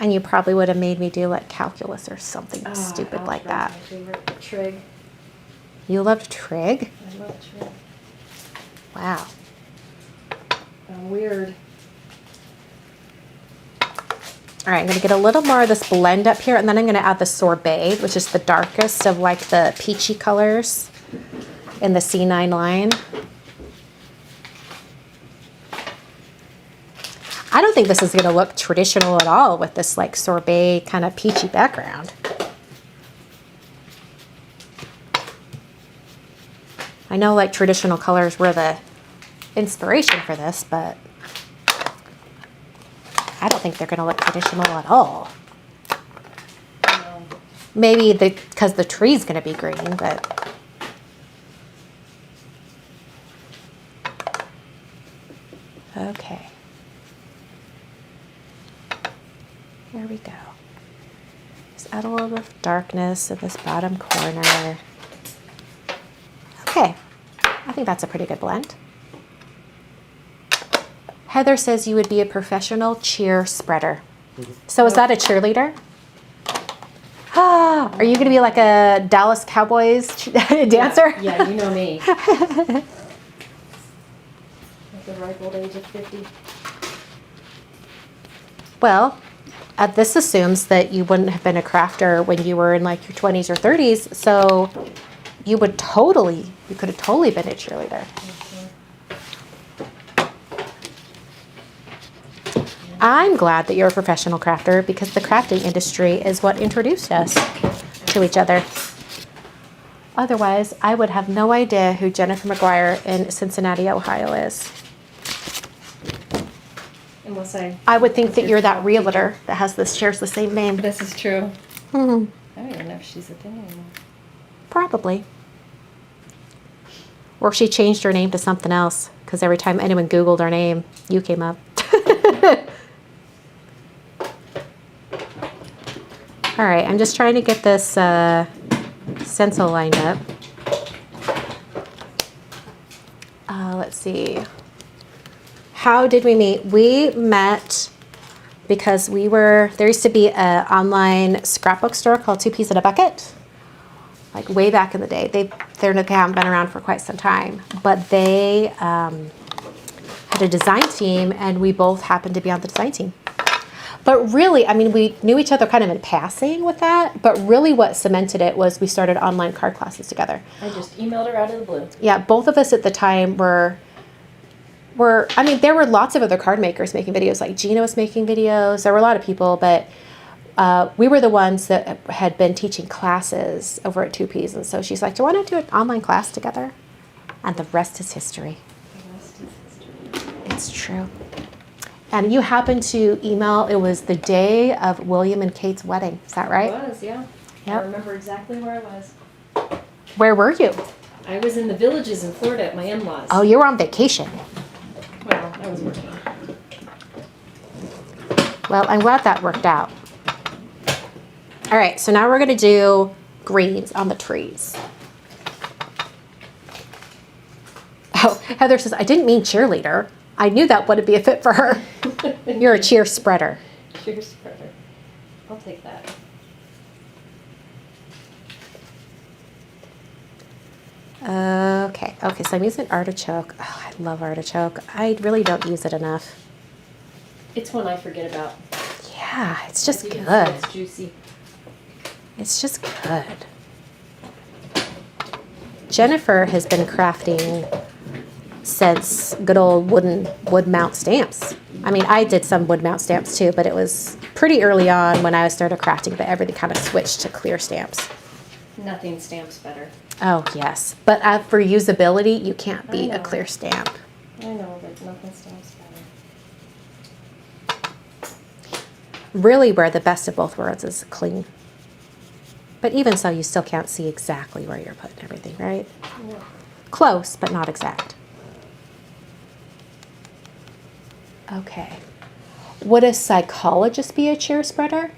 And you probably would have made me do like calculus or something stupid like that. My favorite. Trig. You loved trig? I love trig. Wow. I'm weird. All right, I'm going to get a little more of this blend up here, and then I'm going to add the sorbet, which is the darkest of like the peachy colors in the C9 line. I don't think this is going to look traditional at all with this like sorbet kind of peachy background. I know like traditional colors were the inspiration for this, but I don't think they're going to look traditional at all. Maybe because the tree's going to be green, but okay. Here we go. Just add a little bit of darkness at this bottom corner. Okay, I think that's a pretty good blend. Heather says you would be a professional cheer spreader. So is that a cheerleader? Ah, are you going to be like a Dallas Cowboys dancer? Yeah, you know me. At the ripe old age of 50. Well, this assumes that you wouldn't have been a crafter when you were in like your 20s or 30s, so you could have totally been a cheerleader. I'm glad that you're a professional crafter because the crafting industry is what introduced us to each other. Otherwise, I would have no idea who Jennifer McGuire in Cincinnati, Ohio is. Unless I would think that you're that realtor that shares the same name. This is true. Mm-hmm. I don't even know if she's a thing anymore. Probably. Or she changed her name to something else because every time anyone Googled her name, you came up. All right, I'm just trying to get this stencil lined up. Let's see. How did we meet? We met because there used to be an online scrapbook store called Two Peas in a Bucket, like way back in the day. They haven't been around for quite some time, but they had a design team, and we both happened to be on the design team. But really, I mean, we knew each other kind of in passing with that, but really what cemented it was we started online card classes together. I just emailed her out of the blue. Yeah, both of us at the time were I mean, there were lots of other card makers making videos, like Gina was making videos. There were a lot of people, but we were the ones that had been teaching classes over at Two Peas. And so she's like, do you want to do an online class together? And the rest is history. The rest is history. It's true. And you happened to email, it was the day of William and Kate's wedding. Is that right? It was, yeah. Yep. I remember exactly where I was. Where were you? I was in the Villages in Florida at my in-laws. Oh, you were on vacation. Well, I was working. Well, I'm glad that worked out. All right, so now we're going to do greens on the trees. Oh, Heather says, I didn't mean cheerleader. I knew that wouldn't be a fit for her. You're a cheer spreader. Cheer spreader. I'll take that. Okay, so I'm using artichoke. Oh, I love artichoke. I really don't use it enough. It's one I forget about. Yeah, it's just You can good. see it's juicy. It's just good. Jennifer has been crafting since good old wood mount stamps. I mean, I did some wood mount stamps too, but it was pretty early on when I started crafting that everything kind of switched to clear stamps. Nothing stamps better. Oh, yes. But for usability, you can't beat I a know. clear stamp. I know, but nothing stamps better. Really where the best of both worlds is clean. But even so, you still can't see exactly where you're putting everything, right? Yeah. Close, but not exact. Okay. Would a psychologist be a cheer spreader?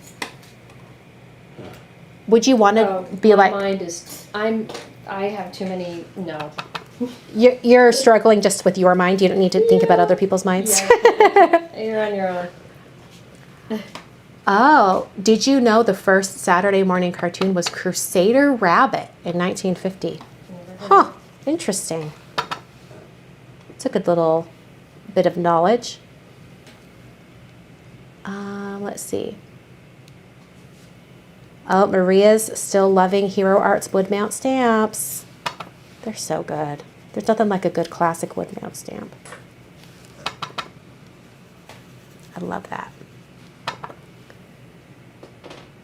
Would you want to be my like... mind is, I have too many, no. You're struggling just with your mind. You don't need to think about other people's minds. Yeah, you're on your own. Oh, did you know the first Saturday morning cartoon was Crusader Rabbit in 1950? Huh, interesting. It's a good little bit of knowledge. Let's see. Oh, Maria's still loving Hero Arts wood mount stamps. They're so good. There's nothing like a good classic wood mount stamp. I love that.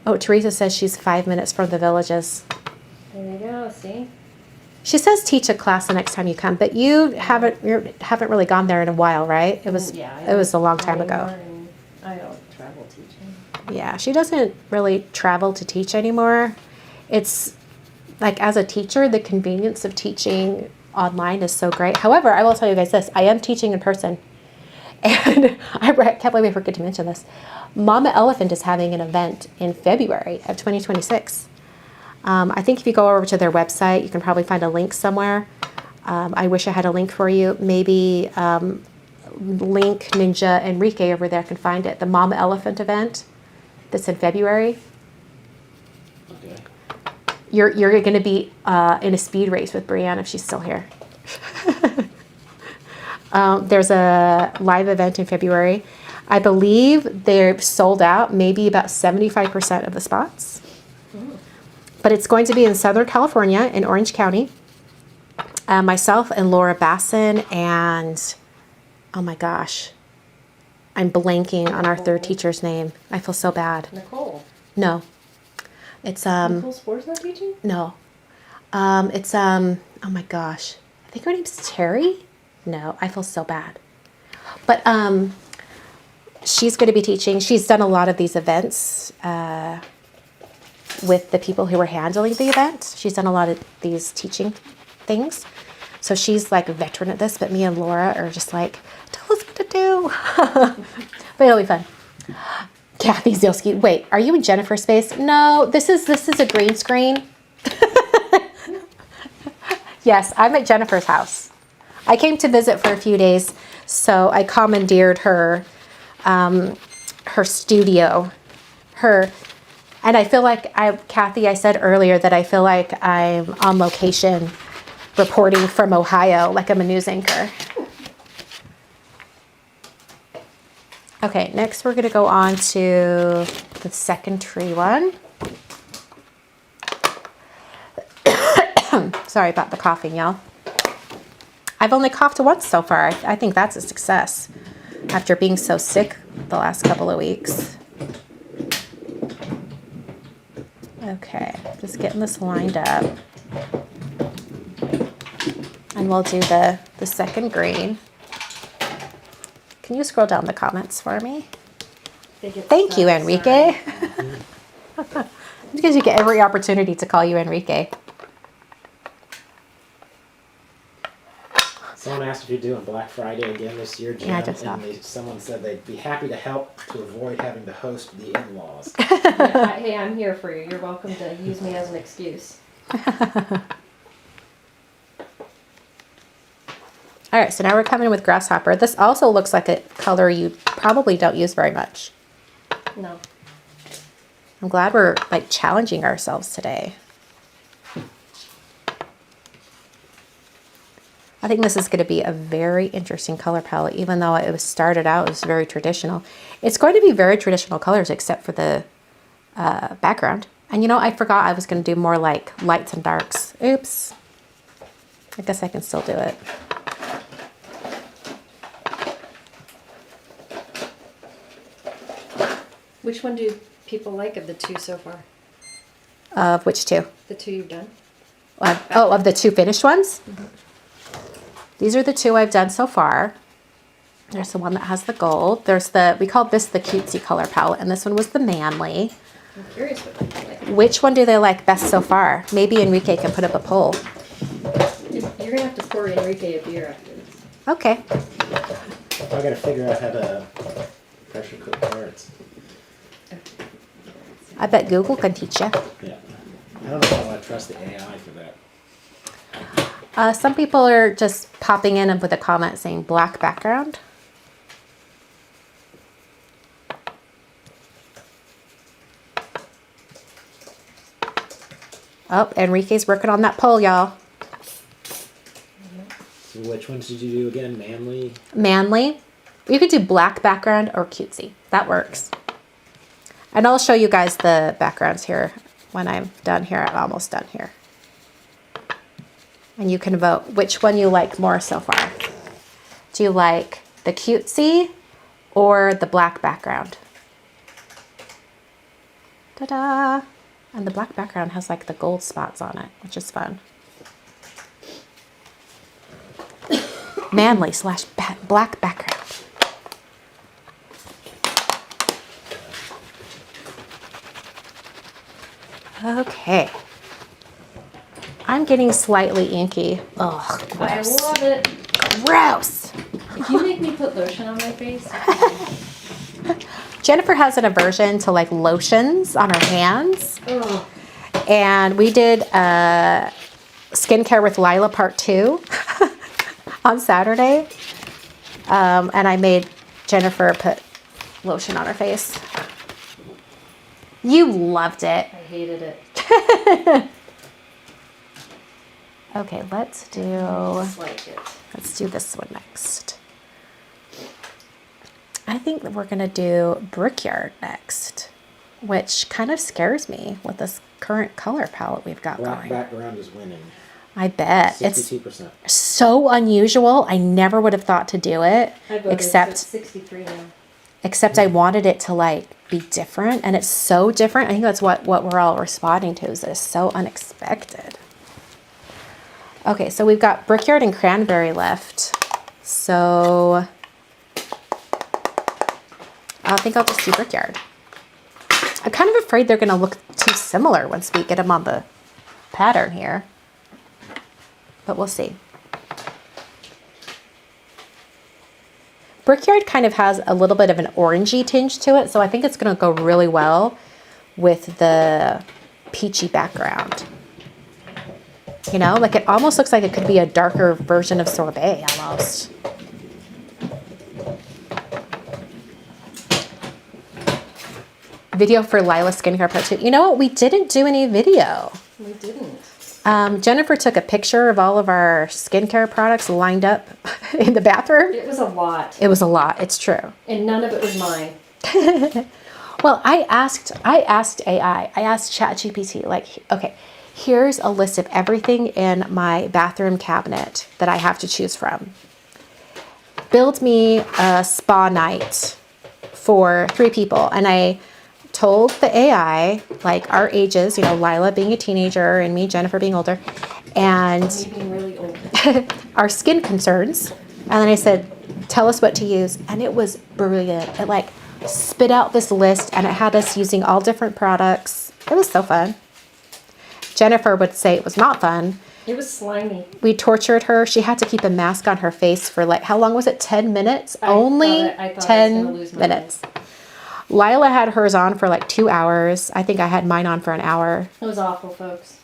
Oh, Teresa says she's 5 minutes from the Villages. There you go, see? She says teach a class the next time you come, but you haven't really gone there in a while, right? It was a long time ago. I don't travel teaching. Yeah, she doesn't really travel to teach anymore. It's like, as a teacher, the convenience of teaching online is so great. However, I will tell you guys this, I am teaching in person. And I can't believe I forget to mention this. Mama Elephant is having an event in February of 2026. I think if you go over to their website, you can probably find a link somewhere. I wish I had a link for you. Maybe Link, Ninja, Enrique over there can find it. The Mama Elephant event that's in February. Okay. You're going to be in a speed race with Brianne if she's still here. There's a live event in February. I believe they're sold out, maybe about 75% of the spots. But it's going to be in Southern California in Orange County. Myself and Laura Basson and, oh my gosh, I'm blanking on our third teacher's name. I feel so bad. Nicole. No. It's, Nicole Sports not teaching? no. It's, oh my gosh. I think her name's Terry? No, I feel so bad. But, she's going to be teaching. She's done a lot of these events, with the people who were handling the event. She's done a lot of these teaching things. So she's like a veteran at this, but me and Laura are just like, tell us what to do. But it'll be fun. Kathy Zielski, wait, are you in Jennifer's space? No, this is a green screen. Yes, I'm at Jennifer's house. I came to visit for a few days, so I commandeered her, her studio, and I feel like Kathy, I said earlier that I feel like I'm on location reporting from Ohio, like I'm a news anchor. Okay, next we're going to go on to the second tree one. Sorry about the coughing, y'all. I've only coughed once so far. I think that's a success after being so sick the last couple of weeks. Okay, just getting this lined up. And we'll do the second green. Can you scroll down the comments for me? Thank you, Enrique. Because you get every opportunity to call you Enrique. Someone asked if you're doing Black Friday again this year, Jen, Yeah, I just saw. and someone said they'd be happy to help to avoid having to host the in-laws. Yeah, hey, I'm here for you. You're welcome to use me as an excuse. All right, so now we're coming with Grasshopper. This also looks like a color you probably don't use very much. No. I'm glad we're like challenging ourselves today. I think this is going to be a very interesting color palette, even though it was started out as very traditional. It's going to be very traditional colors except for the background. And you know, I forgot I was going to do more like lights and darks. Oops. I guess I can still do it. Which one do people like of the two so far? Of which two? The two you've done? Of the two finished ones? Mm-hmm. These are the two I've done so far. There's the one that has the gold. There's we called this the cutesy color palette, and this one was the manly. I'm curious what they like. Which one do they like best so far? Maybe Enrique can put up a poll. You're going to have to pour Enrique a beer after this. Okay. I gotta figure out how to pressure cook cards. I bet Google can teach you. Yeah. I don't know how I trust the AI for that. Some people are just popping in with a comment saying black background. Oh, Enrique's working on that poll, y'all. So which ones did you do again? Manly? Manly. You could do black background or cutesy. That works. And I'll show you guys the backgrounds here when I'm done here. I'm almost done here. And you can vote which one you like more so far. Do you like the cutesy or the black background. Ta-da! And the black background has like the gold spots on it, which is fun. Manly / black background. Okay. I'm getting slightly inky. Ugh, gross. I love it. Gross. If you make me put lotion on my face. Jennifer has an aversion to like lotions on her hands. Oh. And we did skincare with Lila part 2 on Saturday. And I made Jennifer put lotion on her face. You loved it. I hated it. Okay, let's do this one next. I think that we're gonna do Brickyard next, which kind of scares me with this current color palette we've got Black going. background is winning. I bet. 62%. It's so unusual. I never would have thought to do it, I voted except 63 now. except I wanted it to like be different, and it's so different. I think that's what we're all responding to, is that it's so unexpected. Okay, so we've got Brickyard and Cranberry left. So I think I'll just do Brickyard. I'm kind of afraid they're gonna look too similar once we get them on the pattern here, but we'll see. Brickyard kind of has a little bit of an orangey tinge to it, so I think it's gonna go really well with the peachy background. You know, like it almost looks like it could be a darker version of Sorbet almost. Video for Lila Skincare Part 2. You know what? We didn't do any video. We didn't. Jennifer took a picture of all of our skincare products lined up in the bathroom. It was a lot. It was a lot. It's true. And none of it was mine. Well, I asked AI. I asked ChatGPT, like, okay, here's a list of everything in my bathroom cabinet that I have to choose from. Build me a spa night for 3 people. And I told the AI, like, our ages, you know, Lila being a teenager and me, Jennifer, being older, and Me being really old. our skin concerns. And then I said, tell us what to use. And it was brilliant. It like spit out this list, and it had us using all different products. It was so fun. Jennifer would say it was not fun. It was slimy. We tortured her. She had to keep a mask on her face for like, how long was it? 10 minutes? Only I thought 10 minutes. Lila had hers on for like 2 hours. I think I had mine on for an hour. It was awful, folks.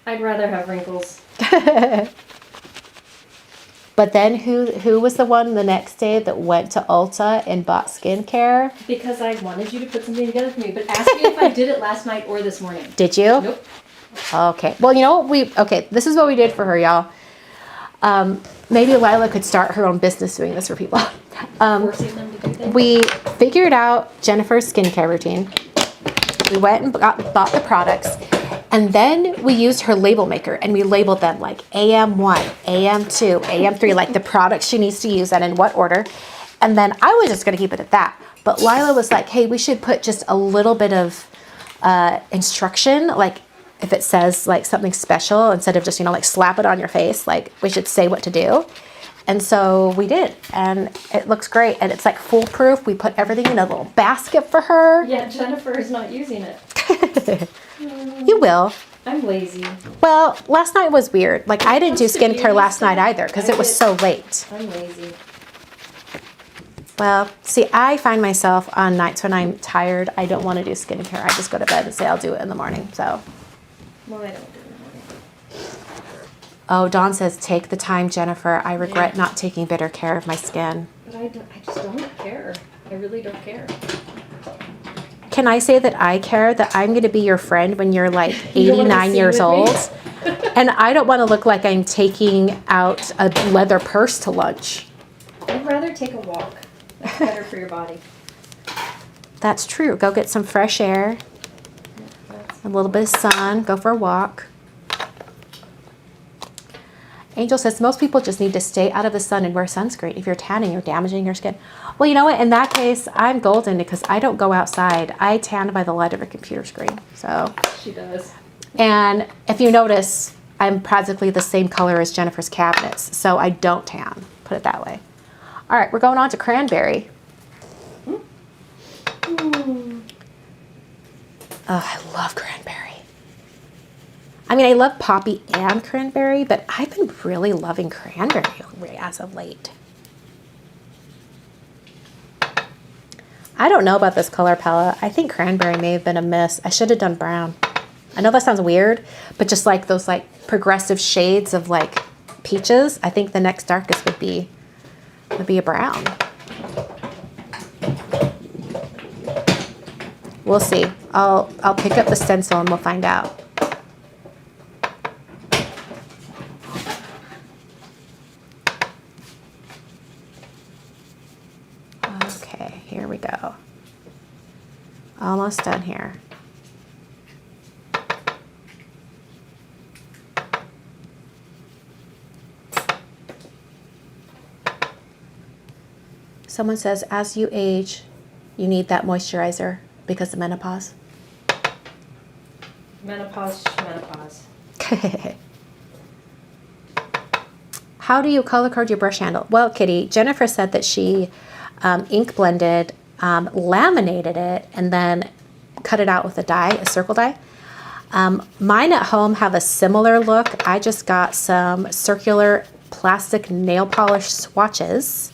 I'd rather have wrinkles. But then who was the one the next day that went to Ulta and bought skincare? Because I wanted you to put something together for me, but ask me if I did it last night or this morning. Did you? Nope. Okay. Well, you know what okay, this is what we did for her, y'all. Maybe Lila could start her own business doing this for people. Forcing them to do things. We figured out Jennifer's skincare routine. We went and bought the products, and then we used her label maker, and we labeled them like AM1, AM2, AM3, like the products she needs to use and in what order. And then I was just going to keep it at that. But Lila was like, hey, we should put just a little bit of instruction, like if it says like something special, instead of just, you know, like slap it on your face, like we should say what to do. And so we did, and it looks great, and it's like foolproof. We put everything in a little basket for her. Yeah, Jennifer is not using it. You will. I'm lazy. Well, last night was weird. Like, I didn't do skincare last night either because it was so late. I'm lazy. Well, see, I find myself on nights when I'm tired, I don't want to do skincare. I just go to bed and say I'll do it in the morning, so. Well, I don't do it in the morning. Oh, Dawn says, take the time, Jennifer. I regret not taking better care of my skin. But I just don't care. I really don't care. Can I say that I care, that I'm going to be your friend when you're like You don't wanna 89 sing years with old? me? And I don't want to look like I'm taking out a leather purse to lunch. I'd rather take a walk. That's better for your body. That's true. Go get some fresh air, a little bit of sun, go for a walk. Angel says, most people just need to stay out of the sun and wear sunscreen. If you're tanning, you're damaging your skin. Well, you know what? In that case, I'm golden because I don't go outside. I tan by the light of a computer screen. So She does. And if you notice, I'm practically the same color as Jennifer's cabinets. So I don't tan, put it that way. All right, we're going on to Cranberry. Mm. Oh, I love Cranberry. I mean, I love Poppy and Cranberry, but I've been really loving Cranberry as of late. I don't know about this color palette. I think Cranberry may have been a miss. I should have done brown. I know that sounds weird, but just like those like progressive shades of like peaches, I think the next darkest would be a brown. We'll see. I'll pick up the stencil and we'll find out. Okay, here we go. Almost done here. Someone says, as you age, you need that moisturizer because of menopause. Menopause. How do you color code your brush handle? Well, Kitty, Jennifer said that she ink blended, laminated it, and then cut it out with a die, a circle die. Mine at home have a similar look. I just got some circular plastic nail polish swatches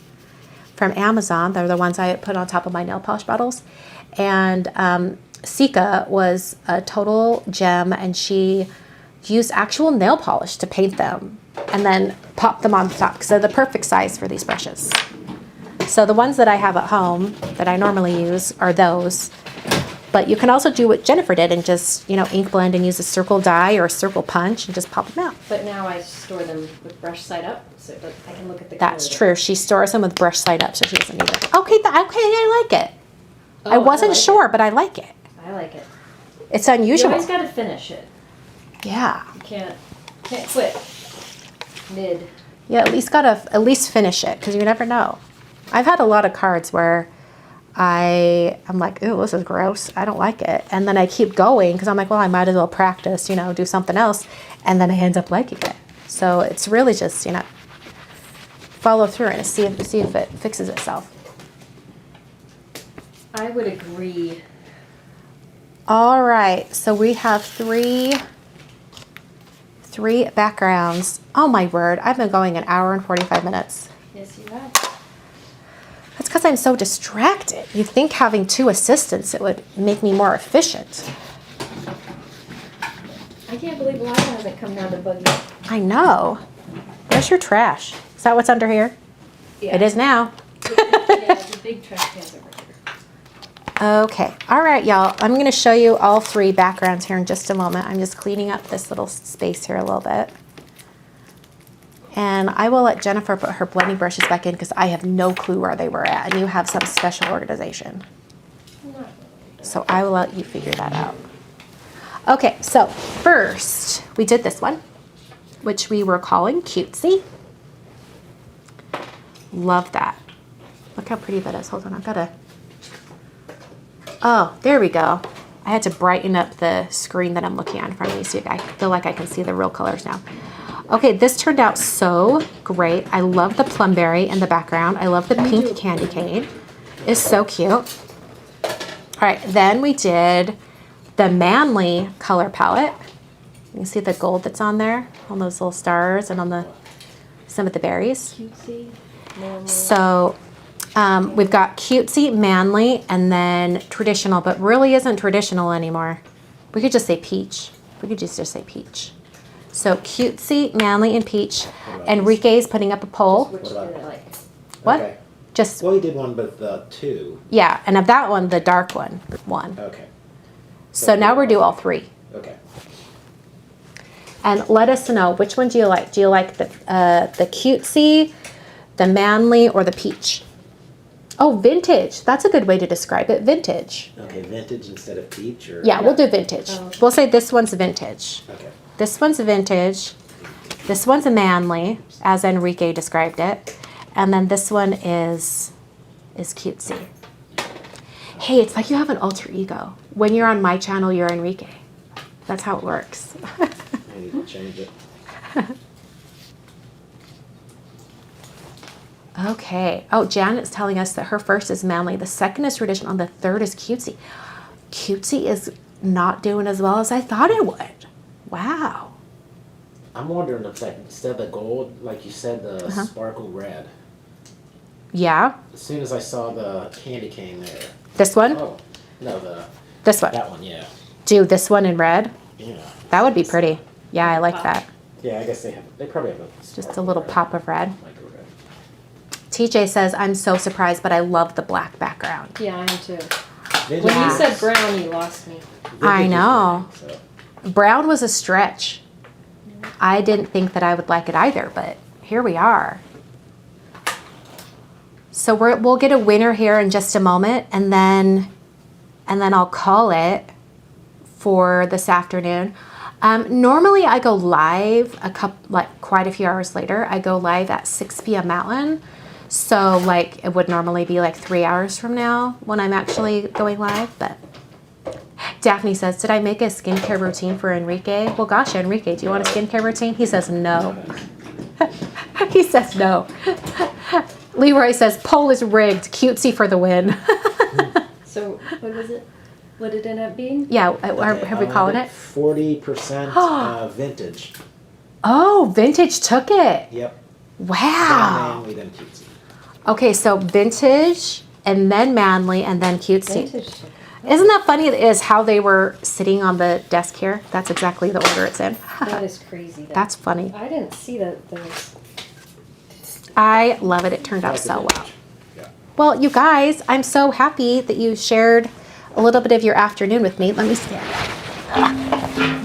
from Amazon. They're the ones I put on top of my nail polish bottles. And Sika was a total gem, and she used actual nail polish to paint them and then pop them on the top because they're the perfect size for these brushes. So the ones that I have at home that I normally use are those. But you can also do what Jennifer did and just, you know, ink blend and use a circle die or a circle punch and just pop them out. But now I store them with brush side up, so that I can look at the That's color. true. She stores them with brush side up, so she doesn't need it. Okay, I like it. Oh, I wasn't like sure, it. but I like it. I like it. It's You unusual. always got to finish it. Yeah. You can't quit mid. Yeah, at least finish it because you never know. I've had a lot of cards where I'm like, ooh, this is gross. I don't like it. And then I keep going because I'm like, well, I might as well practice, you know, do something else. And then I end up liking it. So it's really just, you know, follow through and see if it fixes itself. I would agree. All right, so we have three backgrounds. Oh my word, I've been going an hour and 45 minutes. Yes, you have. That's because I'm so distracted. You'd think having two assistants, it would make me more efficient. I can't believe Lila hasn't come down to bug you. I know. Where's your trash? Is that what's under here? Yeah. It is now. Yeah, the big trash cans over here. Okay, all right, y'all. I'm going to show you all three backgrounds here in just a moment. I'm just cleaning up this little space here a little bit. And I will let Jennifer put her blending brushes back in because I have no clue where they were at, and you have some special organization. So I will let you figure that out. Okay, so first we did this one, which we were calling Cutesy. Love that. Look how pretty that is. Hold on, I've got to... Oh, there we go. I had to brighten up the screen that I'm looking at in front of me so I feel like I can see the real colors now. Okay, this turned out so great. I love the Plumberry in the background. I love the pink candy cane. It's so cute. All right, then we did the Manly color palette. You can see the gold that's on there, on those little stars and on some of the berries. Cutesy. So we've got Cutesy, Manly, and then traditional, but really isn't traditional anymore. We could just say peach. We could just say peach. So Cutesy, Manly, and peach. Enrique's putting up a poll. Which do they like? What? Okay. Just, Well, you did one with two. yeah, and of that one, the dark one won. Okay. So now we're do all three. Okay. And let us know, which one do you like? Do you like the Cutesy, the Manly, or the peach? Oh, vintage. That's a good way to describe it. Vintage. Okay, vintage instead of peach, or? Yeah, we'll do vintage. Oh. We'll say this one's vintage. Okay. This one's vintage. This one's a manly, as Enrique described it. And then this one is cutesy. Hey, it's like you have an alter ego. When you're on my channel, you're Enrique. That's how it works. I need to change it. Okay. Oh, Janet's telling us that her first is manly, the second is traditional, and the third is cutesy. Cutesy is not doing as well as I thought it would. Wow. I'm wondering if that, instead of the gold, like you said, the sparkle red. Yeah. As soon as I saw the candy cane there. This one? Oh, no, this one. that one, yeah. Do this one in red? Yeah. That would be pretty. Yeah, I like that. Yeah, I guess they probably have Just a little pop of red. Like a red. TJ says, I'm so surprised, but I love the black background. Yeah, I am too. Vintage When you is- said brown, you lost me. I vintage is know. brown, so. Brown was a stretch. I didn't think that I would like it either, but here we are. So we'll get a winner here in just a moment, and then I'll call it for this afternoon. Normally I go live quite a few hours later. I go live at 6 p.m. Mountain. So like it would normally be like 3 hours from now when I'm actually going live. But Daphne says, did I make a skincare routine for Enrique? Well, gosh, Enrique, do you want a skincare routine? He says no. He says no. Leroy says, poll is rigged. Cutesy for the win. So what was it? What did it end up being? Yeah, have we called it? 40% vintage. Oh, vintage took it. Yep. Wow. Then manly, then cutesy. Okay, so vintage, and then manly, and then cutesy. Vintage. Isn't that funny? It is how they were sitting on the desk here. That's exactly the order it's in. That is crazy. That's funny. I didn't see that. Those. I love it. It turned out Like the so well. vintage. Yeah. Well, you guys, I'm so happy that you shared a little bit of your afternoon with me. Let me see.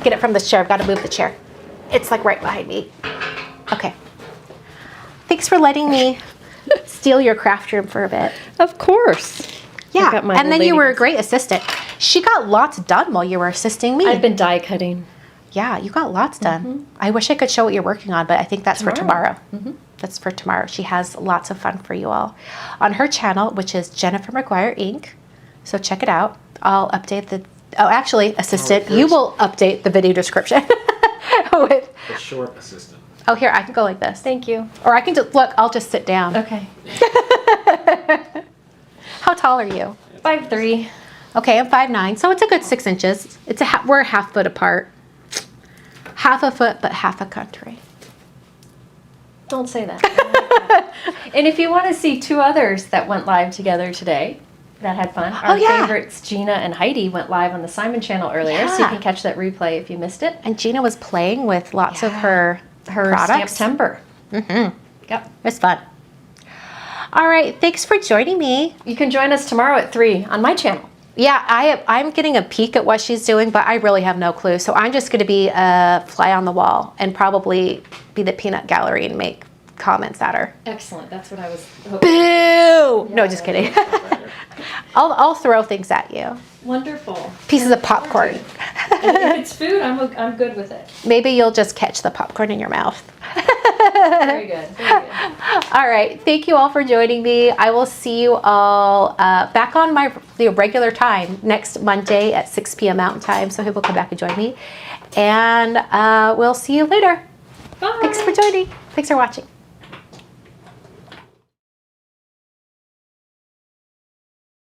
Get it from this chair. I've got to move the chair. It's like right behind me. Okay. Thanks for letting me steal your craft room for a bit. Of course. Yeah, got my and then little you were a lady great assistant. She got lots done while you were assisting me. I've been die cutting. Yeah, you got lots done. I wish I could show what you're working on, but I think that's for tomorrow. That's for tomorrow. She has lots of fun for you all on her channel, which is Jennifer McGuire Ink. So check it out. I'll update the. Oh, actually, assistant, you will update the video description. With, The short assistant. oh, here I can go like this, Thank you. or I can just look. I'll just sit down. Okay. How tall are you? 5'3". Okay, I'm 5'9", so it's a good 6 inches. It's we're a half foot apart. Half a foot, but half a country. Don't say that. And if you want to see two others that went live together today, that had fun. Our favorites, Gina and Heidi, went live on the Simon channel earlier, so you can catch that replay if you missed it. And Gina was playing with lots of her products. September. Yep. It's fun. All right, thanks for joining me. You can join us tomorrow at 3 on my channel. Yeah, I'm getting a peek at what she's doing, but I really have no clue. So I'm just going to be a fly on the wall and probably be the peanut gallery and make comments at her. Excellent. That's what I was hoping. Boo! No, just kidding. I'll throw things at you. Wonderful. Pieces of popcorn. And if it's food, I'm good with it. Maybe you'll just catch the popcorn in your mouth. Very good. Very good. All right. Thank you all for joining me. I will see you all back on the regular time next Monday at 6 p.m. Mountain Time. So people come back and join me. And we'll see you later. Bye. Thanks for joining. Thanks for watching.